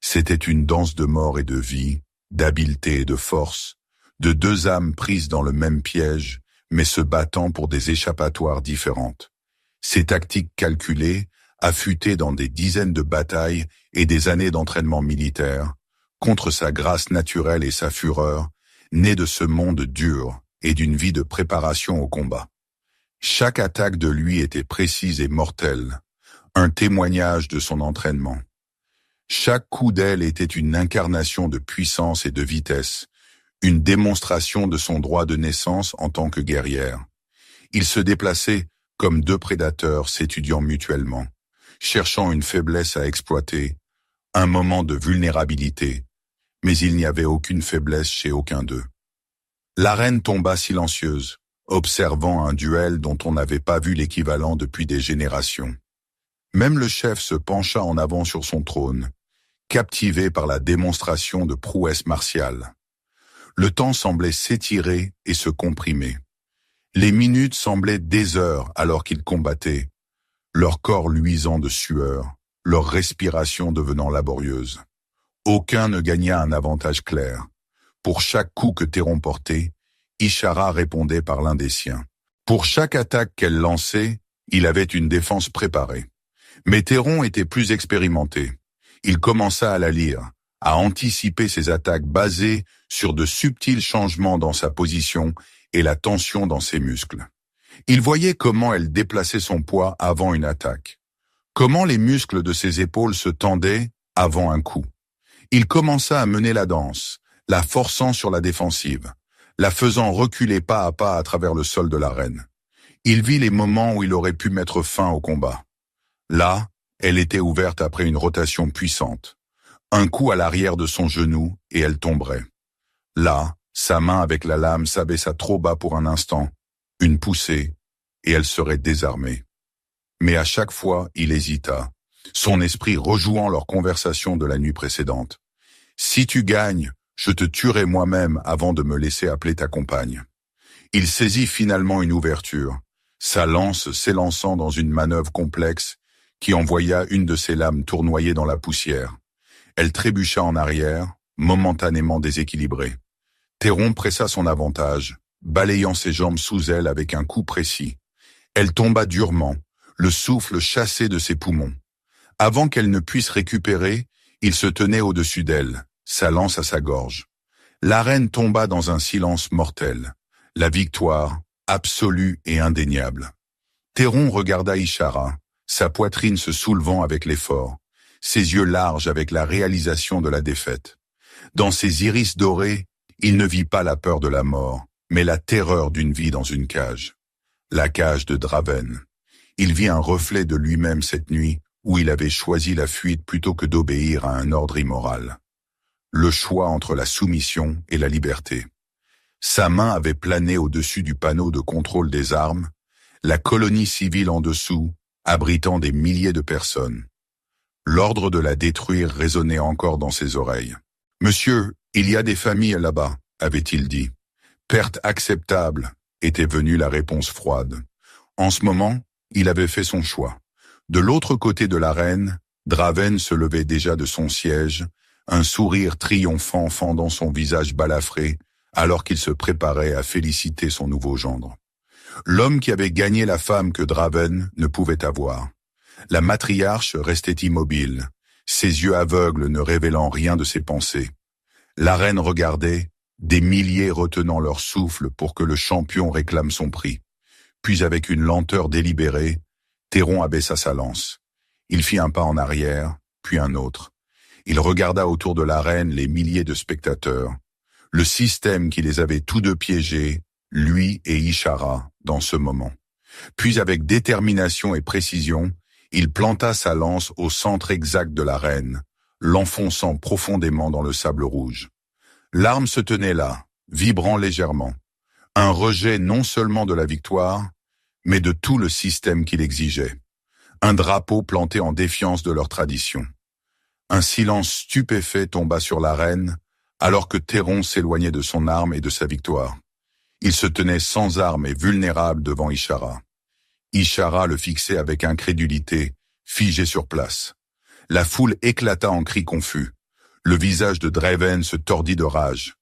C'était une danse de mort et de vie, d'habileté et de force, de 2 âmes prises dans le même piège, mais se battant pour des échappatoires différentes. Ces tactiques calculées, affûtées dans des dizaines de batailles et des années d'entraînement militaire, contre sa grâce naturelle et sa fureur, nées de ce monde dur et d'une vie de préparation au combat. Chaque attaque de lui était précise et mortelle, un témoignage de son entraînement. Chaque coup d'aile était une incarnation de puissance et de vitesse, une démonstration de son droit de naissance en tant que guerrière. Ils se déplaçaient comme 2 prédateurs s'étudiant mutuellement, cherchant une faiblesse à exploiter, un moment de vulnérabilité, mais il n'y avait aucune faiblesse chez aucun d'eux. L'arène tomba silencieuse, observant un duel dont on n'avait pas vu l'équivalent depuis des générations. Même le chef se pencha en avant sur son trône, captivé par la démonstration de prouesse martiale. Le temps semblait s'étirer et se comprimer. Les minutes semblaient des heures alors qu'ils combattaient, leur corps luisant de sueur, leur respiration devenant laborieuse. Aucun ne gagna un avantage clair. Pour chaque coup que Théron portait, Ishara répondait par l'un des siens. Pour chaque attaque qu'elle lançait, il avait une défense préparée. Mais Théron était plus expérimenté. Il commença à la lire, à anticiper ses attaques basées sur de subtils changements dans sa position et la tension dans ses muscles. Il voyait comment elle déplaçait son poids avant une attaque, comment les muscles de ses épaules se tendaient avant un coup. Il commença à mener la danse, la forçant sur la défensive, la faisant reculer pas à pas à travers le sol de l'arène. Il vit les moments où il aurait pu mettre fin au combat. Là, elle était ouverte après une rotation puissante. Un coup à l'arrière de son genou et elle tomberait. Là, sa main avec la lame s'abaissa trop bas pour un instant, une poussée, et elle serait désarmée. Mais à chaque fois, il hésita, son esprit rejouant leur conversation de la nuit précédente. « Si tu gagnes, je te tuerai moi-même avant de me laisser appeler ta compagne. » Il saisit finalement une ouverture, sa lance s'élançant dans une manœuvre complexe qui envoya une de ses lames tournoyer dans la poussière. Elle trébucha en arrière, momentanément déséquilibrée. Théron pressa son avantage, balayant ses jambes sous elle avec un coup précis. Elle tomba durement, le souffle chassé de ses poumons. Avant qu'elle ne puisse récupérer, il se tenait au-dessus d'elle, sa lance à sa gorge. La reine tomba dans un silence mortel. La victoire, absolue et indéniable. Théron regarda Ishara, sa poitrine se soulevant avec l'effort, ses yeux larges avec la réalisation de la défaite. Dans ses iris dorés, il ne vit pas la peur de la mort, mais la terreur d'une vie dans une cage. La cage de Draven. Il vit un reflet de lui-même cette nuit, où il avait choisi la fuite plutôt que d'obéir à un ordre immoral. Le choix entre la soumission et la liberté. Sa main avait plané au-dessus du panneau de contrôle des armes, la colonie civile en dessous, abritant des milliers de personnes. L'ordre de la détruire résonnait encore dans ses oreilles. « Monsieur, il y a des familles là-bas », avait-il dit. « Perte acceptable », était venue la réponse froide. En ce moment, il avait fait son choix. De l'autre côté de l'arène, Draven se levait déjà de son siège, un sourire triomphant fendant son visage balafré, alors qu'il se préparait à féliciter son nouveau gendre. L'homme qui avait gagné la femme que Draven ne pouvait avoir. La matriarche restait immobile, ses yeux aveugles ne révélant rien de ses pensées. La reine regardait, des milliers retenant leur souffle pour que le champion réclame son prix. Puis avec une lenteur délibérée, Théron abaissa sa lance. Il fit un pas en arrière, puis un autre. Il regarda autour de l'arène les milliers de spectateurs, le système qui les avait tous deux piégés, lui et Ishara, dans ce moment. Puis avec détermination et précision, il planta sa lance au centre exact de l'arène, l'enfonçant profondément dans le sable rouge. L'arme se tenait là, vibrant légèrement. Un rejet non seulement de la victoire, mais de tout le système qu'il exigeait. Un drapeau planté en défiance de leur tradition. Un silence stupéfait tomba sur l'arène, alors que Théron s'éloignait de son arme et de sa victoire. Il se tenait sans arme et vulnérable devant Ishara. Ishara le fixait avec incrédulité, figé sur place. La foule éclata en cris confus. Le visage de Draven se tordit de rage.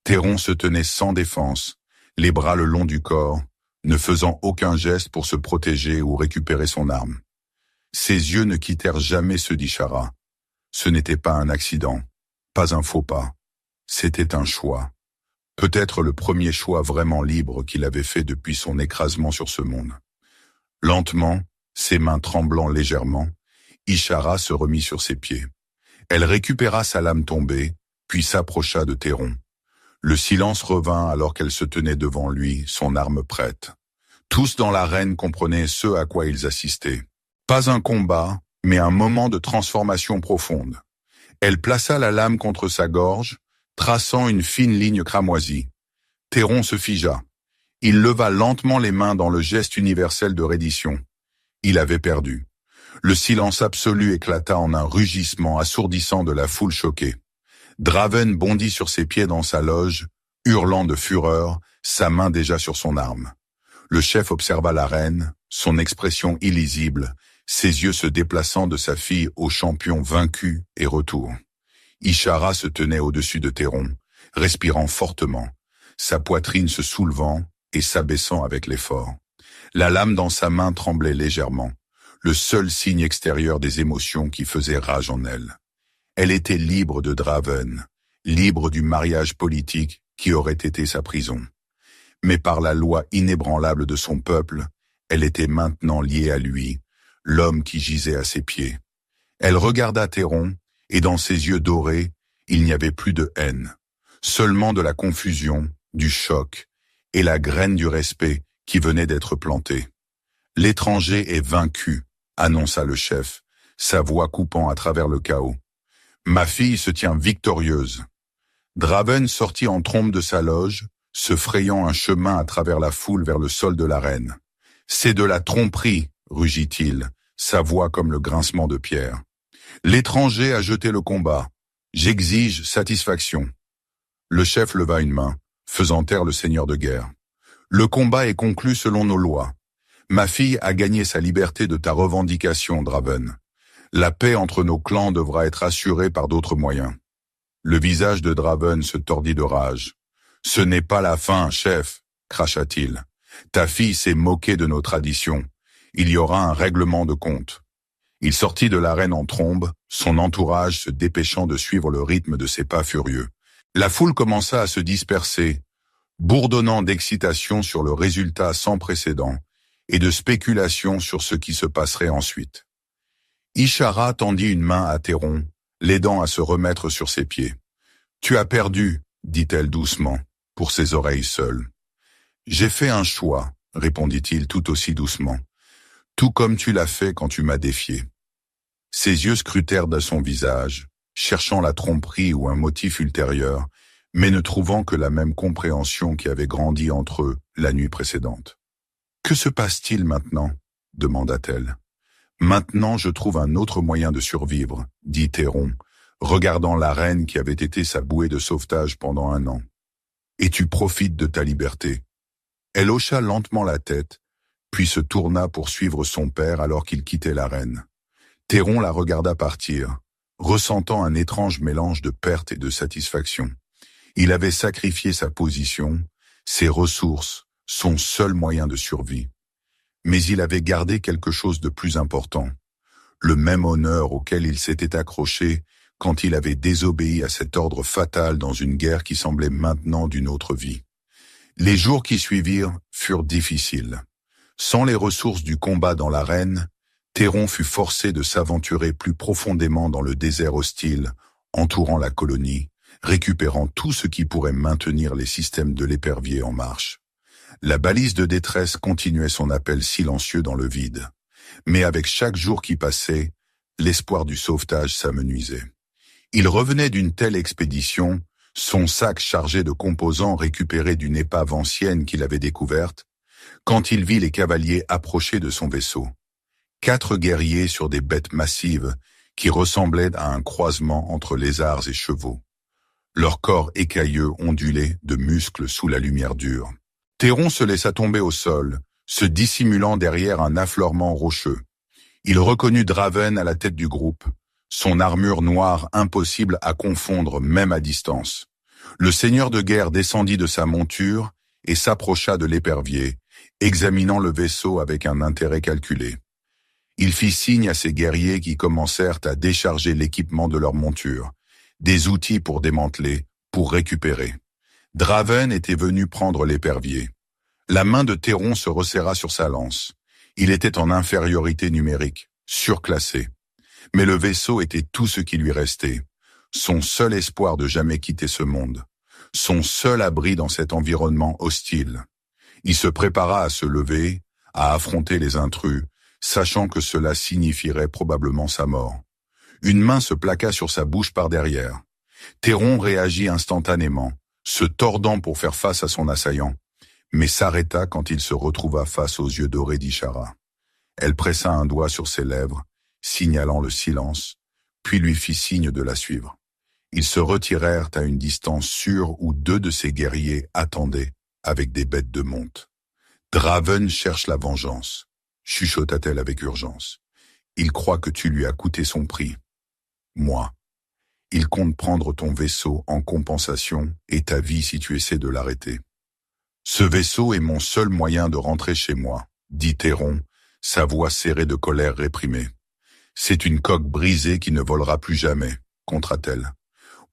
Théron se tenait sans défense, les bras le long du corps, ne faisant aucun geste pour se protéger ou récupérer son arme. Ses yeux ne quittèrent jamais ceux d'Ishara. Ce n'était pas un accident, pas un faux pas. C'était un choix. Peut-être le premier choix vraiment libre qu'il avait fait depuis son écrasement sur ce monde. Lentement, ses mains tremblant légèrement, Ishara se remit sur ses pieds. Elle récupéra sa lame tombée, puis s'approcha de Théron. Le silence revint alors qu'elle se tenait devant lui, son arme prête. Tous dans l'arène comprenaient ce à quoi ils assistaient. Pas un combat, mais un moment de transformation profonde. Elle plaça la lame contre sa gorge, traçant une fine ligne cramoisie. Théron se figea. Il leva lentement les mains dans le geste universel de reddition. Il avait perdu. Le silence absolu éclata en un rugissement assourdissant de la foule choquée. Draven bondit sur ses pieds dans sa loge, hurlant de fureur, sa main déjà sur son arme. Le chef observa la reine, son expression illisible, ses yeux se déplaçant de sa fille au champion vaincu et retour. Ishara se tenait au-dessus de Théron, respirant fortement, sa poitrine se soulevant et s'abaissant avec l'effort. La lame dans sa main tremblait légèrement, le seul signe extérieur des émotions qui faisaient rage en elle. Elle était libre de Draven, libre du mariage politique qui aurait été sa prison. Mais par la loi inébranlable de son peuple, elle était maintenant liée à lui, l'homme qui gisait à ses pieds. Elle regarda Théron, et dans ses yeux dorés, il n'y avait plus de haine, seulement de la confusion, du choc, et la graine du respect qui venait d'être plantée. « L'étranger est vaincu », annonça le chef, sa voix coupant à travers le chaos. « Ma fille se tient victorieuse. » Draven sortit en trombe de sa loge, se frayant un chemin à travers la foule vers le sol de l'arène. « C'est de la tromperie », rugit-il, sa voix comme le grincement de pierre. « L'étranger a jeté le combat. J'exige satisfaction. » Le chef leva une main, faisant taire le seigneur de guerre. « Le combat est conclu selon nos lois. Ma fille a gagné sa liberté de ta revendication, Draven. La paix entre nos clans devra être assurée par d'autres moyens. Le visage de Draven se tordit de rage. Ce n'est pas la fin, chef, cracha-t-il. Ta fille s'est moquée de nos traditions. Il y aura un règlement de compte. Il sortit de l'arène en trombe, son entourage se dépêchant de suivre le rythme de ses pas furieux. La foule commença à se disperser, bourdonnant d'excitation sur le résultat sans précédent et de spéculation sur ce qui se passerait ensuite. Ishara tendit une main à Théron, l'aidant à se remettre sur ses pieds. « Tu as perdu, dit-elle doucement, pour ses oreilles seules. « J'ai fait un choix, répondit-il tout aussi doucement, tout comme tu l'as fait quand tu m'as défié. » Ses yeux scrutèrent de son visage, cherchant la tromperie ou un motif ultérieur, mais ne trouvant que la même compréhension qui avait grandi entre eux la nuit précédente. « Que se passe-t-il maintenant » demanda-t-elle. « Maintenant je trouve un autre moyen de survivre, dit Théron, regardant la reine qui avait été sa bouée de sauvetage pendant 1 an. Et tu profites de ta liberté. » Elle hocha lentement la tête, puis se tourna pour suivre son père alors qu'il quittait l'arène. Théron la regarda partir, ressentant un étrange mélange de perte et de satisfaction. Il avait sacrifié sa position, ses ressources, son seul moyen de survie. Mais il avait gardé quelque chose de plus important, le même honneur auquel il s'était accroché quand il avait désobéi à cet ordre fatal dans une guerre qui semblait maintenant d'une autre vie. Les jours qui suivirent furent difficiles. Sans les ressources du combat dans l'arène, Théron fut forcé de s'aventurer plus profondément dans le désert hostile, entourant la colonie, récupérant tout ce qui pourrait maintenir les systèmes de l'épervier en marche. La balise de détresse continuait son appel silencieux dans le vide. Mais avec chaque jour qui passait, l'espoir du sauvetage s'amenuisait. Il revenait d'une telle expédition, son sac chargé de composants récupérés d'une épave ancienne qu'il avait découverte, quand il vit les cavaliers approcher de son vaisseau. 4 guerriers sur des bêtes massives qui ressemblaient à un croisement entre lézards et chevaux. Leurs corps écailleux ondulaient de muscles sous la lumière dure. Théron se laissa tomber au sol, se dissimulant derrière un affleurement rocheux. Il reconnut Draven à la tête du groupe, son armure noire impossible à confondre même à distance. Le seigneur de guerre descendit de sa monture et s'approcha de l'épervier, examinant le vaisseau avec un intérêt calculé. Il fit signe à ses guerriers qui commencèrent à décharger l'équipement de leur monture, des outils pour démanteler, pour récupérer. Draven était venu prendre l'épervier. La main de Théron se resserra sur sa lance. Il était en infériorité numérique, surclassé. Mais le vaisseau était tout ce qui lui restait, son seul espoir de jamais quitter ce monde, son seul abri dans cet environnement hostile. Il se prépara à se lever, à affronter les intrus, sachant que cela signifierait probablement sa mort. Une main se plaqua sur sa bouche par derrière. Théron réagit instantanément, se tordant pour faire face à son assaillant, mais s'arrêta quand il se retrouva face aux yeux dorés d'Ishara. Elle pressa un doigt sur ses lèvres, signalant le silence, puis lui fit signe de la suivre. Ils se retirèrent à une distance sûre où 2 de ses guerriers attendaient, avec des bêtes de monte. « Draven cherche la vengeance », chuchota-t-elle avec urgence. « Il croit que tu lui as coûté son prix. Moi, il compte prendre ton vaisseau en compensation et ta vie si tu essaies de l'arrêter. Ce vaisseau est mon seul moyen de rentrer chez moi, dit Théron, sa voix serrée de colère réprimée. C'est une coque brisée qui ne volera plus jamais, contra-t-elle.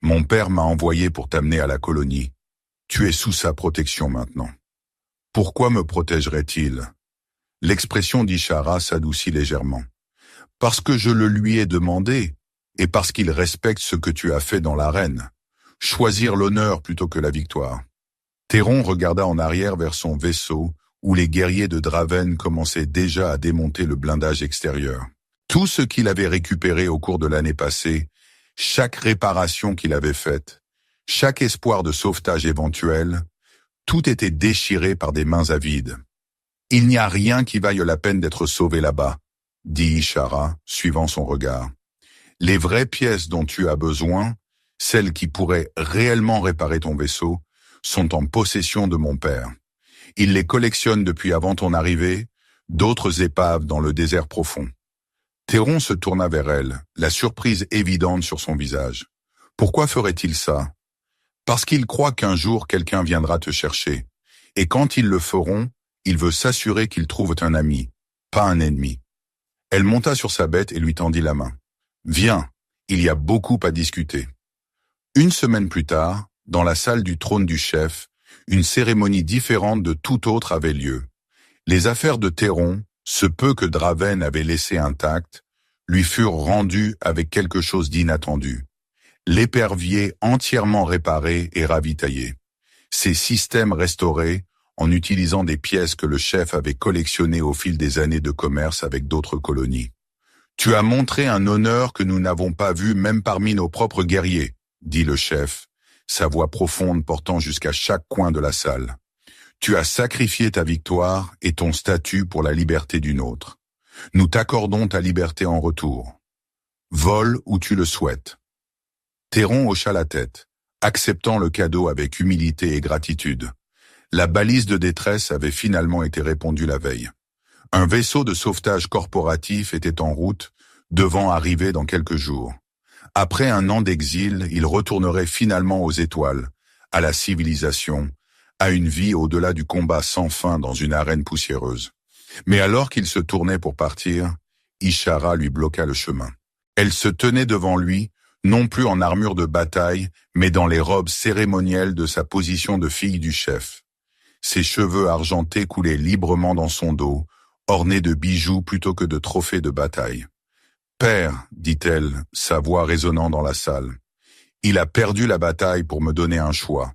Mon père m'a envoyé pour t'amener à la colonie. Tu es sous sa protection maintenant. Pourquoi me protégerait-il? L'expression d'Ishara s'adoucit légèrement. Parce que je le lui ai demandé, et parce qu'il respecte ce que tu as fait dans l'arène. Choisir l'honneur plutôt que la victoire. Théron regarda en arrière vers son vaisseau, où les guerriers de Draven commençaient déjà à démonter le blindage extérieur. Tout ce qu'il avait récupéré au cours de l'année passée, chaque réparation qu'il avait faite, chaque espoir de sauvetage éventuel, tout était déchiré par des mains avides. « Il n'y a rien qui vaille la peine d'être sauvé là-bas, » dit Ishara, suivant son regard. « Les vraies pièces dont tu as besoin, celles qui pourraient réellement réparer ton vaisseau, sont en possession de mon père. Il les collectionne depuis avant ton arrivée, d'autres épaves dans le désert profond. Théron se tourna vers elle, la surprise évidente sur son visage. Pourquoi ferait-il ça? Parce qu'il croit qu'un jour quelqu'un viendra te chercher. Et quand ils le feront, il veut s'assurer qu'ils trouvent un ami, pas un ennemi. Elle monta sur sa bête et lui tendit la main. Viens, il y a beaucoup à discuter. Une semaine plus tard, dans la salle du trône du chef, une cérémonie différente de toute autre avait lieu. Les affaires de Théron, ce peu que Draven avait laissé intact, lui furent rendues avec quelque chose d'inattendu. L'épervier entièrement réparé et ravitaillé. Ses systèmes restaurés en utilisant des pièces que le chef avait collectionnées au fil des années de commerce avec d'autres colonies. Tu as montré un honneur que nous n'avons pas vu même parmi nos propres guerriers, dit le chef, sa voix profonde portant jusqu'à chaque coin de la salle. Tu as sacrifié ta victoire et ton statut pour la liberté d'une autre. Nous t'accordons ta liberté en retour. Vole où tu le souhaites. Théron hocha la tête, acceptant le cadeau avec humilité et gratitude. La balise de détresse avait finalement été répondue la veille. Un vaisseau de sauvetage corporatif était en route, devant arriver dans quelques jours. Après un an d'exil, il retournerait finalement aux étoiles, à la civilisation, à une vie au-delà du combat sans fin dans une arène poussiéreuse. Mais alors qu'il se tournait pour partir, Ishara lui bloqua le chemin. Elle se tenait devant lui, non plus en armure de bataille, mais dans les robes cérémonielles de sa position de fille du chef. Ses cheveux argentés coulaient librement dans son dos, ornés de bijoux plutôt que de trophées de bataille. « Père, dit-elle, sa voix résonnant dans la salle, il a perdu la bataille pour me donner un choix.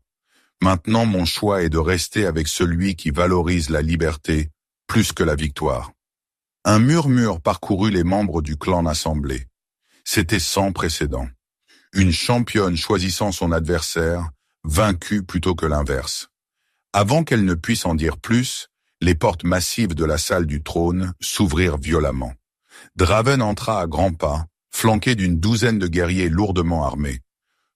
Maintenant mon choix est de rester avec celui qui valorise la liberté plus que la victoire. » Un murmure parcourut les membres du clan assemblé. C'était sans précédent. Une championne choisissant son adversaire, vaincue plutôt que l'inverse. Avant qu'elle ne puisse en dire plus, les portes massives de la salle du trône s'ouvrirent violemment. Draven entra à grands pas, flanqué d'une douzaine de guerriers lourdement armés.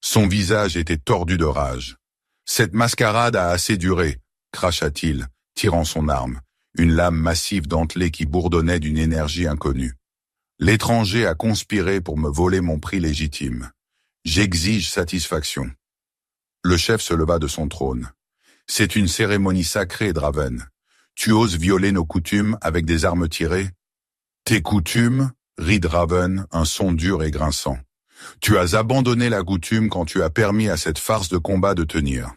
Son visage était tordu de rage. « Cette mascarade a assez duré », cracha-t-il, tirant son arme, une lame massive dentelée qui bourdonnait d'une énergie inconnue. « L'étranger a conspiré pour me voler mon prix légitime. J'exige satisfaction. » Le chef se leva de son trône. « C'est une cérémonie sacrée, Draven. Tu oses violer nos coutumes avec des armes tirées? » « Tes coutumes » rit Draven, un son dur et grinçant. « Tu as abandonné la coutume quand tu as permis à cette farce de combat de tenir. »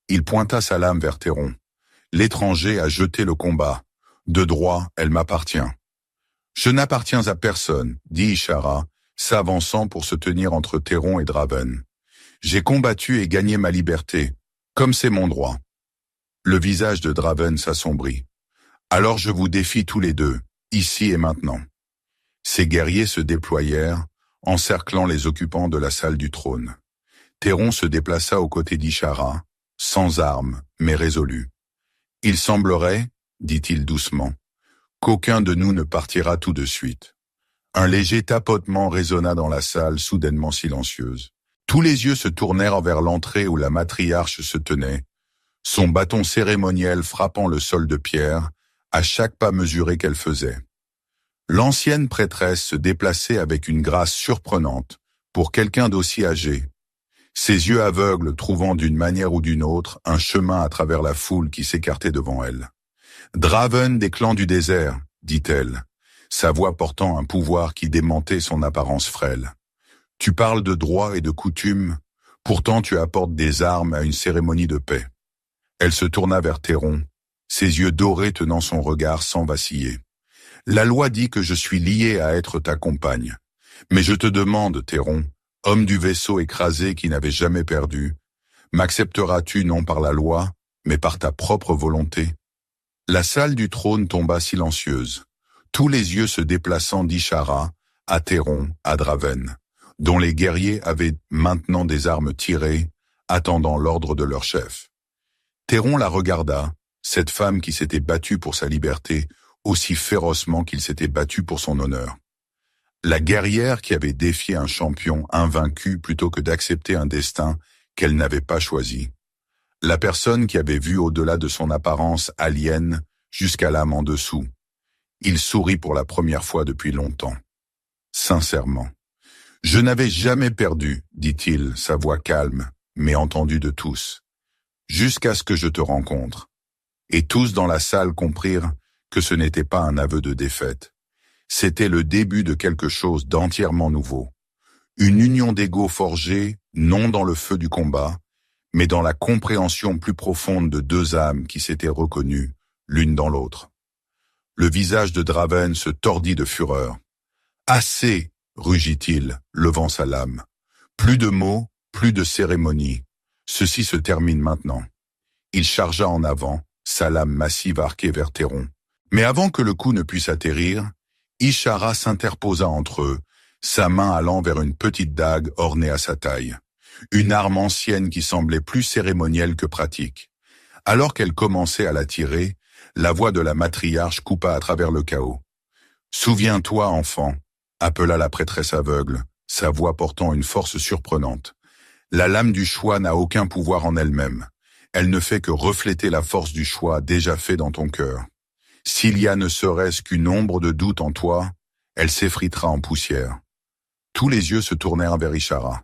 Il pointa sa lame vers Théron. « L'étranger a jeté le combat. De droit, elle m'appartient. »« Je n'appartiens à personne, » dit Ishara, s'avançant pour se tenir entre Théron et Draven. « J'ai combattu et gagné ma liberté, comme c'est mon droit. » Le visage de Draven s'assombrit. « Alors je vous défie tous les deux, ici et maintenant. » Ces guerriers se déployèrent, encerclant les occupants de la salle du trône. Théron se déplaça aux côtés d'Ishara, sans armes, mais résolu. « Il semblerait, dit-il doucement, qu'aucun de nous ne partira tout de suite. » Un léger tapotement résonna dans la salle soudainement silencieuse. Tous les yeux se tournèrent vers l'entrée où la matriarche se tenait, son bâton cérémoniel frappant le sol de pierre, à chaque pas mesuré qu'elle faisait. L'ancienne prêtresse se déplaçait avec une grâce surprenante pour quelqu'un d'aussi âgé, ses yeux aveugles trouvant d'une manière ou d'une autre un chemin à travers la foule qui s'écartait devant elle. « Draven des clans du désert, » dit-elle, sa voix portant un pouvoir qui démentait son apparence frêle. « Tu parles de droit et de coutume, pourtant tu apportes des armes à une cérémonie de paix. » Elle se tourna vers Théron, ses yeux dorés tenant son regard sans vaciller. « La loi dit que je suis lié à être ta compagne. Mais je te demande, Théron, homme du vaisseau écrasé qui n'avait jamais perdu, m'accepteras-tu non par la loi, mais par ta propre volonté ?» La salle du trône tomba silencieuse, tous les yeux se déplaçant d'Ishara à Théron, à Draven, dont les guerriers avaient maintenant des armes tirées, attendant l'ordre de leur chef. Théron la regarda, cette femme qui s'était battue pour sa liberté, aussi férocement qu'il s'était battu pour son honneur. La guerrière qui avait défié un champion invaincu plutôt que d'accepter un destin qu'elle n'avait pas choisi. La personne qui avait vu au-delà de son apparence alien jusqu'à l'âme en dessous. Il sourit pour la première fois depuis longtemps. Sincèrement. Je n'avais jamais perdu, dit-il, sa voix calme, mais entendue de tous. Jusqu'à ce que je te rencontre. Et tous dans la salle comprirent que ce n'était pas un aveu de défaite. C'était le début de quelque chose d'entièrement nouveau. Une union d'ego forgée, non dans le feu du combat, mais dans la compréhension plus profonde de deux âmes qui s'étaient reconnues, l'une dans l'autre. Le visage de Draven se tordit de fureur. « Assez !» rugit-il, levant sa lame. « Plus de mots, plus de cérémonie. Ceci se termine maintenant. » Il chargea en avant, sa lame massive arquée vers Théron. Mais avant que le coup ne puisse atterrir, Ishara s'interposa entre eux, sa main allant vers une petite dague ornée à sa taille. Une arme ancienne qui semblait plus cérémonielle que pratique. Alors qu'elle commençait à la tirer, la voix de la matriarche coupa à travers le chaos. « Souviens-toi, enfant !» appela la prêtresse aveugle, sa voix portant une force surprenante. La lame du choix n'a aucun pouvoir en elle-même. Elle ne fait que refléter la force du choix déjà fait dans ton cœur. S'il y a ne serait-ce qu'une ombre de doute en toi, elle s'effritera en poussière. Tous les yeux se tournèrent vers Ishara.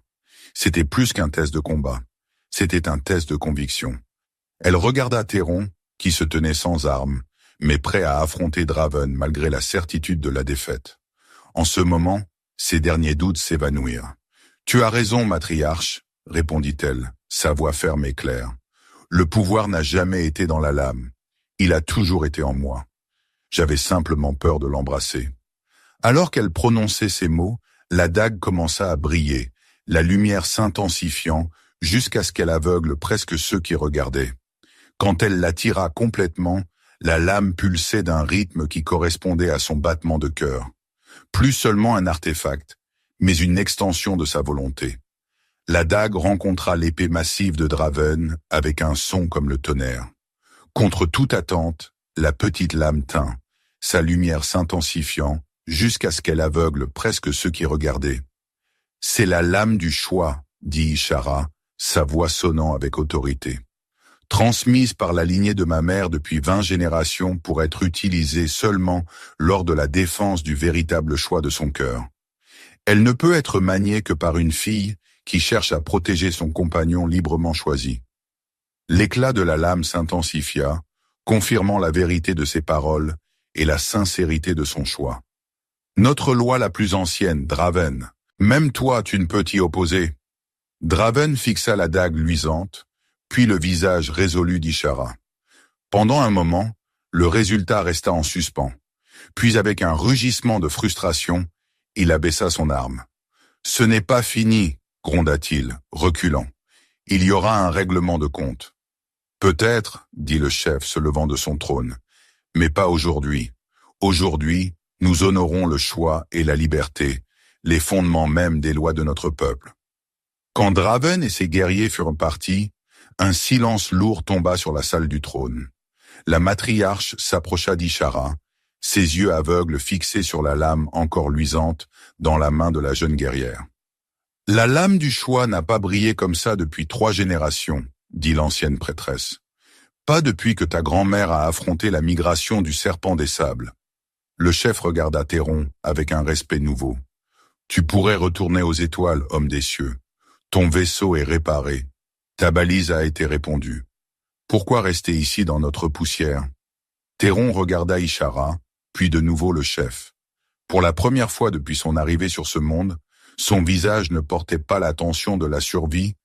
C'était plus qu'un test de combat. C'était un test de conviction. Elle regarda Théron, qui se tenait sans armes, mais prêt à affronter Draven malgré la certitude de la défaite. En ce moment, ses derniers doutes s'évanouirent. « Tu as raison, matriarche, » répondit-elle, sa voix ferme et claire. « Le pouvoir n'a jamais été dans la lame. Il a toujours été en moi. J'avais simplement peur de l'embrasser. » Alors qu'elle prononçait ces mots, la dague commença à briller, la lumière s'intensifiant jusqu'à ce qu'elle aveugle presque ceux qui regardaient. Quand elle la tira complètement, la lame pulsait d'un rythme qui correspondait à son battement de cœur. Plus seulement un artefact, mais une extension de sa volonté. La dague rencontra l'épée massive de Draven avec un son comme le tonnerre. Contre toute attente, la petite lame tint, sa lumière s'intensifiant jusqu'à ce qu'elle aveugle presque ceux qui regardaient. « C'est la lame du choix », dit Ishara, sa voix sonnant avec autorité. « Transmise par la lignée de ma mère depuis 20 générations pour être utilisée seulement lors de la défense du véritable choix de son cœur. Elle ne peut être maniée que par une fille qui cherche à protéger son compagnon librement choisi. » L'éclat de la lame s'intensifia, confirmant la vérité de ses paroles et la sincérité de son choix. « Notre loi la plus ancienne, Draven. Même toi, tu ne peux t'y opposer. » Draven fixa la dague luisante, puis le visage résolu d'Ishara. Pendant un moment, le résultat resta en suspens. Puis avec un rugissement de frustration, il abaissa son arme. « Ce n'est pas fini, » gronda-t-il, reculant. « Il y aura un règlement de compte. »« Peut-être, » dit le chef se levant de son trône, « mais pas aujourd'hui. Aujourd'hui, nous honorons le choix et la liberté, les fondements même des lois de notre peuple. » Quand Draven et ses guerriers furent partis, un silence lourd tomba sur la salle du trône. La matriarche s'approcha d'Ishara, ses yeux aveugles fixés sur la lame encore luisante dans la main de la jeune guerrière. « La lame du choix n'a pas brillé comme ça depuis 3 générations, » dit l'ancienne prêtresse. « Pas depuis que ta grand-mère a affronté la migration du serpent des sables. » Le chef regarda Théron avec un respect nouveau. « Tu pourrais retourner aux étoiles, homme des cieux. Ton vaisseau est réparé. Ta balise a été répondue. Pourquoi rester ici dans notre poussière ?» Théron regarda Ishara, puis de nouveau le chef. Pour la première fois depuis son arrivée sur ce monde, son visage ne portait pas la tension de la survie,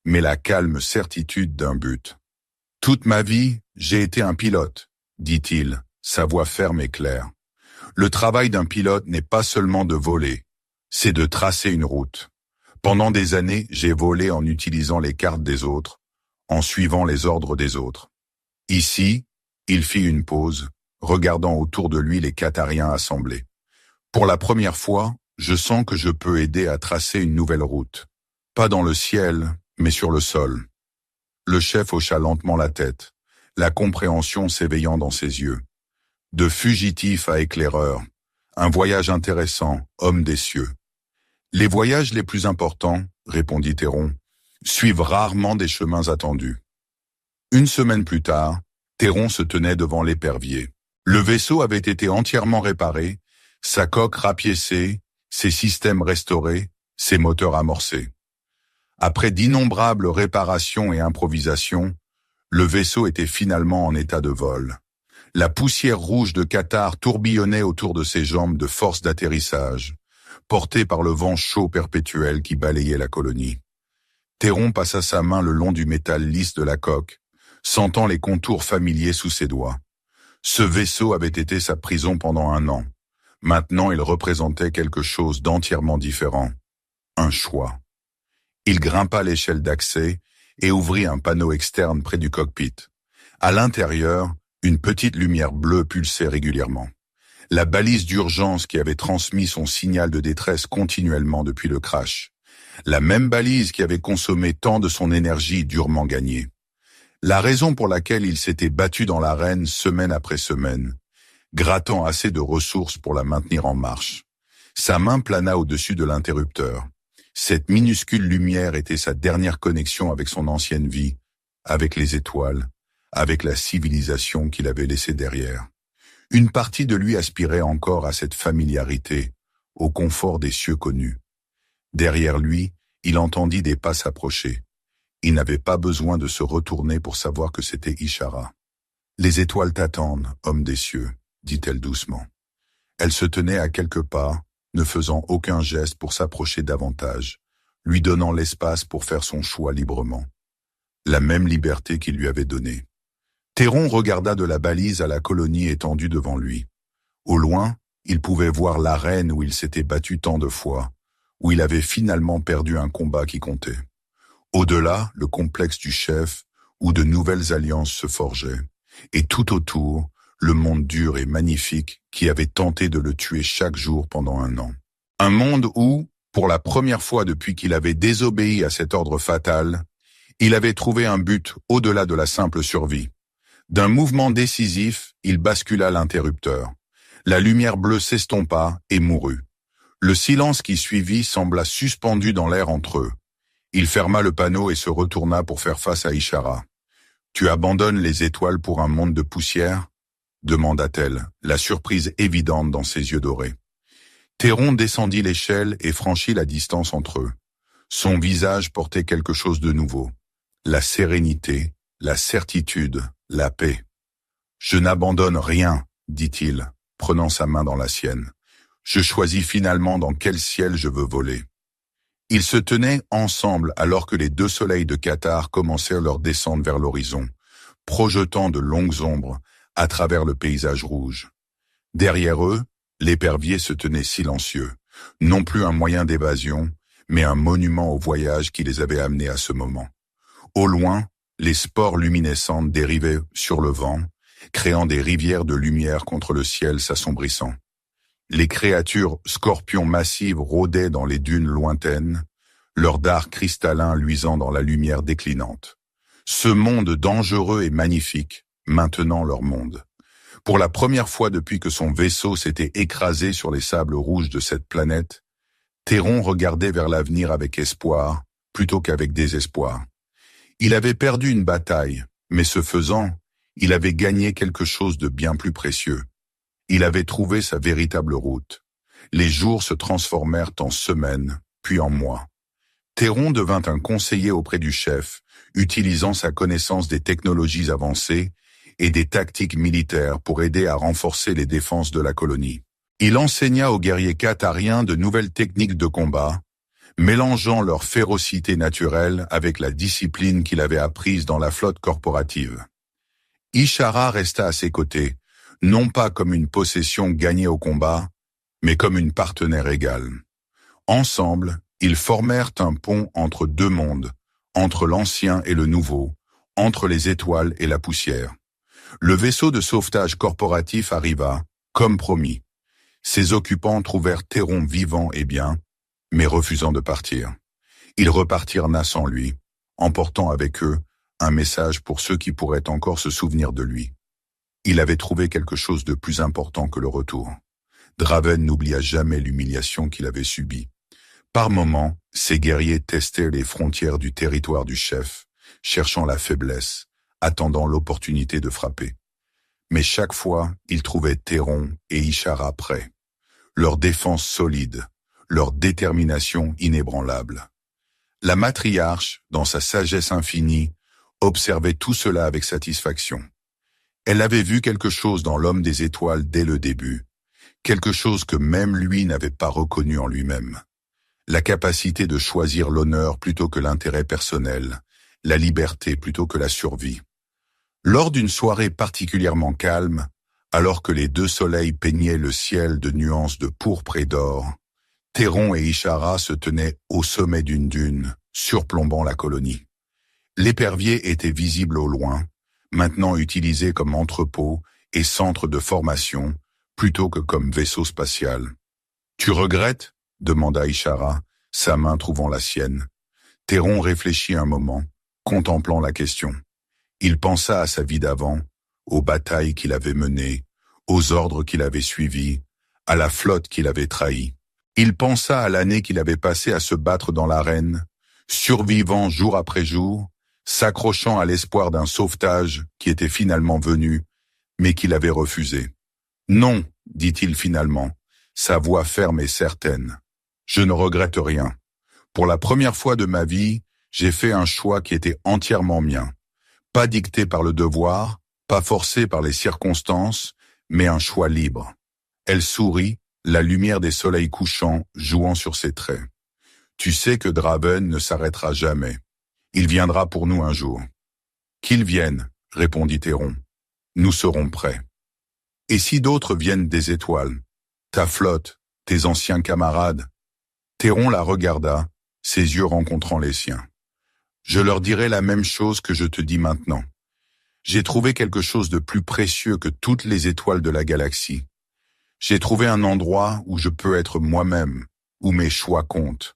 mais la calme certitude d'un but. « Toute ma vie, j'ai été un pilote, » dit-il, sa voix ferme et claire. « Le travail d'un pilote n'est pas seulement de voler, c'est de tracer une route. Pendant des années, j'ai volé en utilisant les cartes des autres, en suivant les ordres des autres. Ici, il fit une pause, regardant autour de lui les Cathariens assemblés. Pour la première fois, je sens que je peux aider à tracer une nouvelle route. Pas dans le ciel, mais sur le sol. » Le chef hocha lentement la tête, la compréhension s'éveillant dans ses yeux. « De fugitif à éclaireur, un voyage intéressant, homme des cieux. » « Les voyages les plus importants, » répondit Théron, « suivent rarement des chemins attendus. » Une semaine plus tard, Théron se tenait devant l'épervier. Le vaisseau avait été entièrement réparé, sa coque rapiécée, ses systèmes restaurés, ses moteurs amorcés. Après d'innombrables réparations et improvisations, le vaisseau était finalement en état de vol. La poussière rouge de Qatar tourbillonnait autour de ses jambes de force d'atterrissage, portée par le vent chaud perpétuel qui balayait la colonie. Théron passa sa main le long du métal lisse de la coque, sentant les contours familiers sous ses doigts. Ce vaisseau avait été sa prison pendant 1 an. Maintenant, il représentait quelque chose d'entièrement différent. Un choix. Il grimpa l'échelle d'accès et ouvrit un panneau externe près du cockpit. À l'intérieur, une petite lumière bleue pulsait régulièrement. La balise d'urgence qui avait transmis son signal de détresse continuellement depuis le crash. La même balise qui avait consommé tant de son énergie durement gagnée. La raison pour laquelle il s'était battu dans l'arène semaine après semaine, grattant assez de ressources pour la maintenir en marche. Sa main plana au-dessus de l'interrupteur. Cette minuscule lumière était sa dernière connexion avec son ancienne vie, avec les étoiles, avec la civilisation qu'il avait laissée derrière. Une partie de lui aspirait encore à cette familiarité, au confort des cieux connus. Derrière lui, il entendit des pas s'approcher. Il n'avait pas besoin de se retourner pour savoir que c'était Ishara. « Les étoiles t'attendent, homme des cieux », dit-elle doucement. Elle se tenait à quelques pas, ne faisant aucun geste pour s'approcher davantage, lui donnant l'espace pour faire son choix librement. La même liberté qu'il lui avait donnée. Théron regarda de la balise à la colonie étendue devant lui. Au loin, il pouvait voir l'arène où il s'était battu tant de fois, où il avait finalement perdu un combat qui comptait. Au-delà, le complexe du chef, où de nouvelles alliances se forgeaient. Et tout autour, le monde dur et magnifique qui avait tenté de le tuer chaque jour pendant 1 an. Un monde où, pour la première fois depuis qu'il avait désobéi à cet ordre fatal, il avait trouvé un but au-delà de la simple survie. D'un mouvement décisif, il bascula l'interrupteur. La lumière bleue s'estompa et mourut. Le silence qui suivit sembla suspendu dans l'air entre eux. Il ferma le panneau et se retourna pour faire face à Ishara. « Tu abandonnes les étoiles pour un monde de poussière ?» demanda-t-elle, la surprise évidente dans ses yeux dorés. Théron descendit l'échelle et franchit la distance entre eux. Son visage portait quelque chose de nouveau. La sérénité, la certitude, la paix. « Je n'abandonne rien, » dit-il, prenant sa main dans la sienne. « Je choisis finalement dans quel ciel je veux voler. » Ils se tenaient ensemble alors que les 2 soleils de Qatar commencèrent leur descente vers l'horizon, projetant de longues ombres à travers le paysage rouge. Derrière eux, l'épervier se tenait silencieux, non plus un moyen d'évasion, mais un monument au voyage qui les avait amenés à ce moment. Au loin, les spores luminescentes dérivaient sur le vent, créant des rivières de lumière contre le ciel s'assombrissant. Les créatures scorpions massives rôdaient dans les dunes lointaines, leurs dards cristallins luisant dans la lumière déclinante. Ce monde dangereux et magnifique, maintenant leur monde. Pour la première fois depuis que son vaisseau s'était écrasé sur les sables rouges de cette planète, Théron regardait vers l'avenir avec espoir, plutôt qu'avec désespoir. Il avait perdu une bataille, mais ce faisant, il avait gagné quelque chose de bien plus précieux. Il avait trouvé sa véritable route. Les jours se transformèrent en semaines, puis en mois. Théron devint un conseiller auprès du chef, utilisant sa connaissance des technologies avancées et des tactiques militaires pour aider à renforcer les défenses de la colonie. Il enseigna aux guerriers qatariens de nouvelles techniques de combat, mélangeant leur férocité naturelle avec la discipline qu'il avait apprise dans la flotte corporative. Ishara resta à ses côtés, non pas comme une possession gagnée au combat, mais comme une partenaire égale. Ensemble, ils formèrent un pont entre 2 mondes, entre l'ancien et le nouveau, entre les étoiles et la poussière. Le vaisseau de sauvetage corporatif arriva, comme promis. Ses occupants trouvèrent Théron vivant et bien, mais refusant de partir. Ils repartirent nassant lui, emportant avec eux un message pour ceux qui pourraient encore se souvenir de lui. Il avait trouvé quelque chose de plus important que le retour. Draven n'oublia jamais l'humiliation qu'il avait subie. Par moments, ses guerriers testaient les frontières du territoire du chef, cherchant la faiblesse, attendant l'opportunité de frapper. Mais chaque fois, ils trouvaient Théron et Ishara prêts. Leur défense solide, leur détermination inébranlable. La matriarche, dans sa sagesse infinie, observait tout cela avec satisfaction. Elle avait vu quelque chose dans l'homme des étoiles dès le début, quelque chose que même lui n'avait pas reconnu en lui-même. La capacité de choisir l'honneur plutôt que l'intérêt personnel, la liberté plutôt que la survie. Lors d'une soirée particulièrement calme, alors que les deux soleils peignaient le ciel de nuances de pourpre et d'or, Théron et Ishara se tenaient au sommet d'une dune, surplombant la colonie. L'épervier était visible au loin, maintenant utilisé comme entrepôt et centre de formation, plutôt que comme vaisseau spatial. « Tu regrettes ?» demanda Ishara, sa main trouvant la sienne. Théron réfléchit un moment, contemplant la question. Il pensa à sa vie d'avant, aux batailles qu'il avait menées, aux ordres qu'il avait suivis, à la flotte qu'il avait trahie. Il pensa à l'année qu'il avait passée à se battre dans l'arène, survivant jour après jour, s'accrochant à l'espoir d'un sauvetage qui était finalement venu, mais qu'il avait refusé. « Non, dit-il finalement, sa voix ferme et certaine. Je ne regrette rien. Pour la première fois de ma vie, j'ai fait un choix qui était entièrement mien. Pas dicté par le devoir, pas forcé par les circonstances, mais un choix libre. » Elle sourit, la lumière des soleils couchants jouant sur ses traits. « Tu sais que Draven ne s'arrêtera jamais. Il viendra pour nous un jour. »« Qu'il vienne, » répondit Théron. « Nous serons prêts. » « Et si d'autres viennent des étoiles, ta flotte, tes anciens camarades ?» Théron la regarda, ses yeux rencontrant les siens. « Je leur dirai la même chose que je te dis maintenant. J'ai trouvé quelque chose de plus précieux que toutes les étoiles de la galaxie. J'ai trouvé un endroit où je peux être moi-même, où mes choix comptent,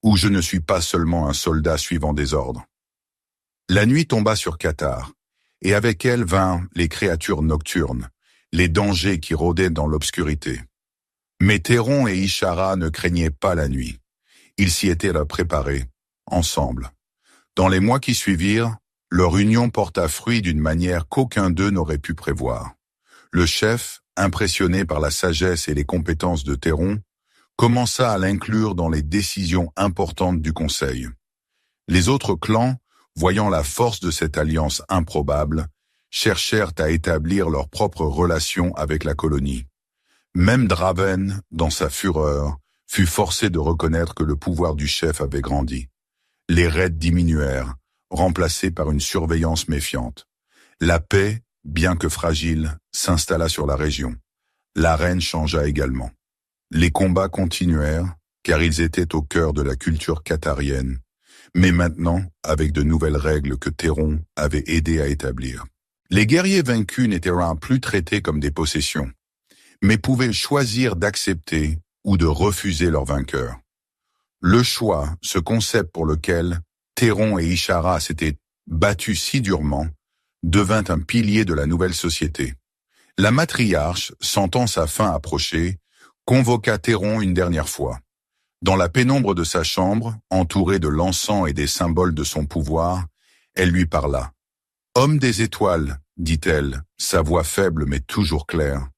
où je ne suis pas seulement un soldat suivant des ordres. » La nuit tomba sur Qatar, et avec elle vinrent les créatures nocturnes, les dangers qui rôdaient dans l'obscurité. Mais Théron et Ishara ne craignaient pas la nuit. Ils s'y étaient préparés, ensemble. Dans les mois qui suivirent, leur union porta fruit d'une manière qu'aucun d'eux n'aurait pu prévoir. Le chef, impressionné par la sagesse et les compétences de Théron, commença à l'inclure dans les décisions importantes du Conseil. Les autres clans, voyant la force de cette alliance improbable, cherchèrent à établir leurs propres relations avec la colonie. Même Draven, dans sa fureur, fut forcé de reconnaître que le pouvoir du chef avait grandi. Les raids diminuèrent, remplacés par une surveillance méfiante. La paix, bien que fragile, s'installa sur la région. L'arène changea également. Les combats continuèrent, car ils étaient au cœur de la culture qatarienne, mais maintenant avec de nouvelles règles que Théron avait aidé à établir. Les guerriers vaincus n'étaient plus traités comme des possessions, mais pouvaient choisir d'accepter ou de refuser leur vainqueur. Le choix, ce concept pour lequel Théron et Ishara s'étaient battus si durement, devint un pilier de la nouvelle société. La matriarche, sentant sa fin approcher, convoqua Théron une dernière fois. Dans la pénombre de sa chambre, entourée de l'encens et des symboles de son pouvoir, elle lui parla. « Homme des étoiles, dit-elle, sa voix faible mais toujours claire.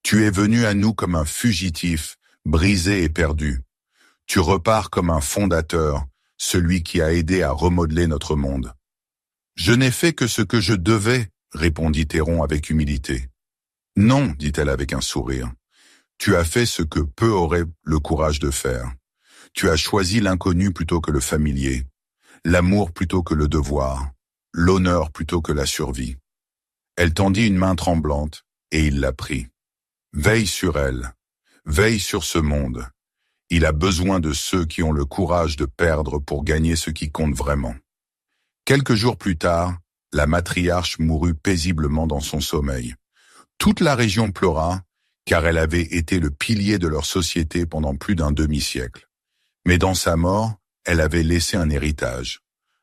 Tu es venu à nous comme un fugitif, brisé et perdu. Tu repars comme un fondateur, celui qui a aidé à remodeler notre monde. »« Je n'ai fait que ce que je devais, » répondit Théron avec humilité. « Non, dit-elle avec un sourire. Tu as fait ce que peu auraient le courage de faire. Tu as choisi l'inconnu plutôt que le familier, l'amour plutôt que le devoir, l'honneur plutôt que la survie. » Elle tendit une main tremblante, et il la prit. « Veille sur elle, veille sur ce monde. Il a besoin de ceux qui ont le courage de perdre pour gagner ce qui compte vraiment. » Quelques jours plus tard, la matriarche mourut paisiblement dans son sommeil. Toute la région pleura, car elle avait été le pilier de leur société pendant plus d'un demi-siècle. Mais dans sa mort, elle avait laissé un héritage,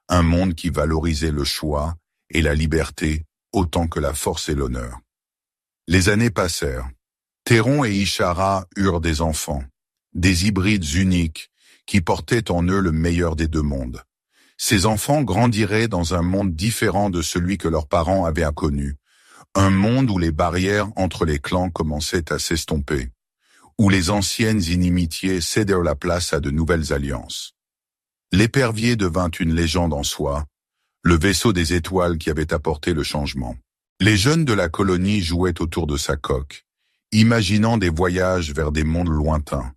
un monde qui valorisait le choix et la liberté autant que la force et l'honneur. Les années passèrent. Théron et Ishara eurent des enfants, des hybrides uniques qui portaient en eux le meilleur des deux mondes. Ces enfants grandiraient dans un monde différent de celui que leurs parents avaient connu, Un monde où les barrières entre les clans commençaient à s'estomper, où les anciennes inimitiés cédèrent la place à de nouvelles alliances. L'épervier devint une légende en soi, le vaisseau des étoiles qui avait apporté le changement. Les jeunes de la colonie jouaient autour de sa coque, imaginant des voyages vers des mondes lointains,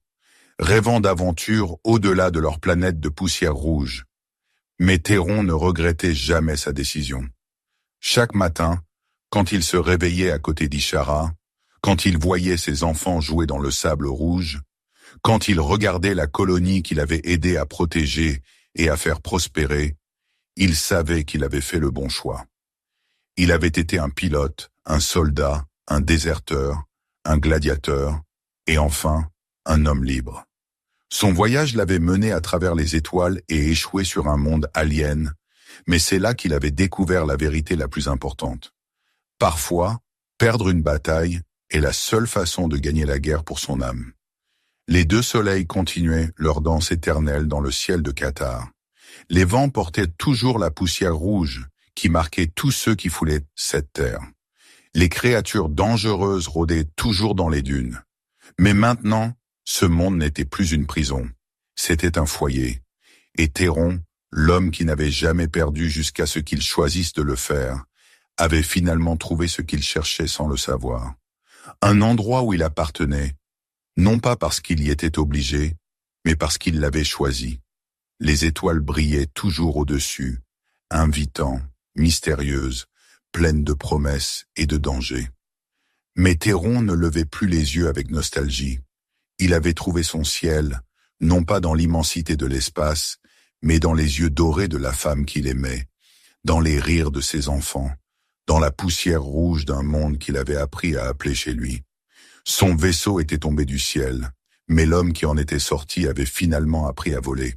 rêvant d'aventures au-delà de leur planète de poussière rouge. Mais Théron ne regrettait jamais sa décision. Chaque matin, quand il se réveillait à côté d'Ishara, quand il voyait ses enfants jouer dans le sable rouge, quand il regardait la colonie qu'il avait aidé à protéger et à faire prospérer, il savait qu'il avait fait le bon choix. Il avait été un pilote, un soldat, un déserteur, un gladiateur, et enfin, un homme libre. Son voyage l'avait mené à travers les étoiles et échoué sur un monde alien, mais c'est là qu'il avait découvert la vérité la plus importante. Parfois, perdre une bataille est la seule façon de gagner la guerre pour son âme. Les deux soleils continuaient leur danse éternelle dans le ciel de Qatar. Les vents portaient toujours la poussière rouge qui marquait tous ceux qui foulaient cette terre. Les créatures dangereuses rôdaient toujours dans les dunes. Mais maintenant, ce monde n'était plus une prison. C'était un foyer. Et Théron, l'homme qui n'avait jamais perdu jusqu'à ce qu'il choisisse de le faire, avait finalement trouvé ce qu'il cherchait sans le savoir. Un endroit où il appartenait, non pas parce qu'il y était obligé, mais parce qu'il l'avait choisi. Les étoiles brillaient toujours au-dessus, invitant, mystérieuses, pleines de promesses et de dangers. Mais Théron ne levait plus les yeux avec nostalgie. Il avait trouvé son ciel, non pas dans l'immensité de l'espace, mais dans les yeux dorés de la femme qu'il aimait, dans les rires de ses enfants, dans la poussière rouge d'un monde qu'il avait appris à appeler chez lui. Son vaisseau était tombé du ciel, mais l'homme qui en était sorti avait finalement appris à voler.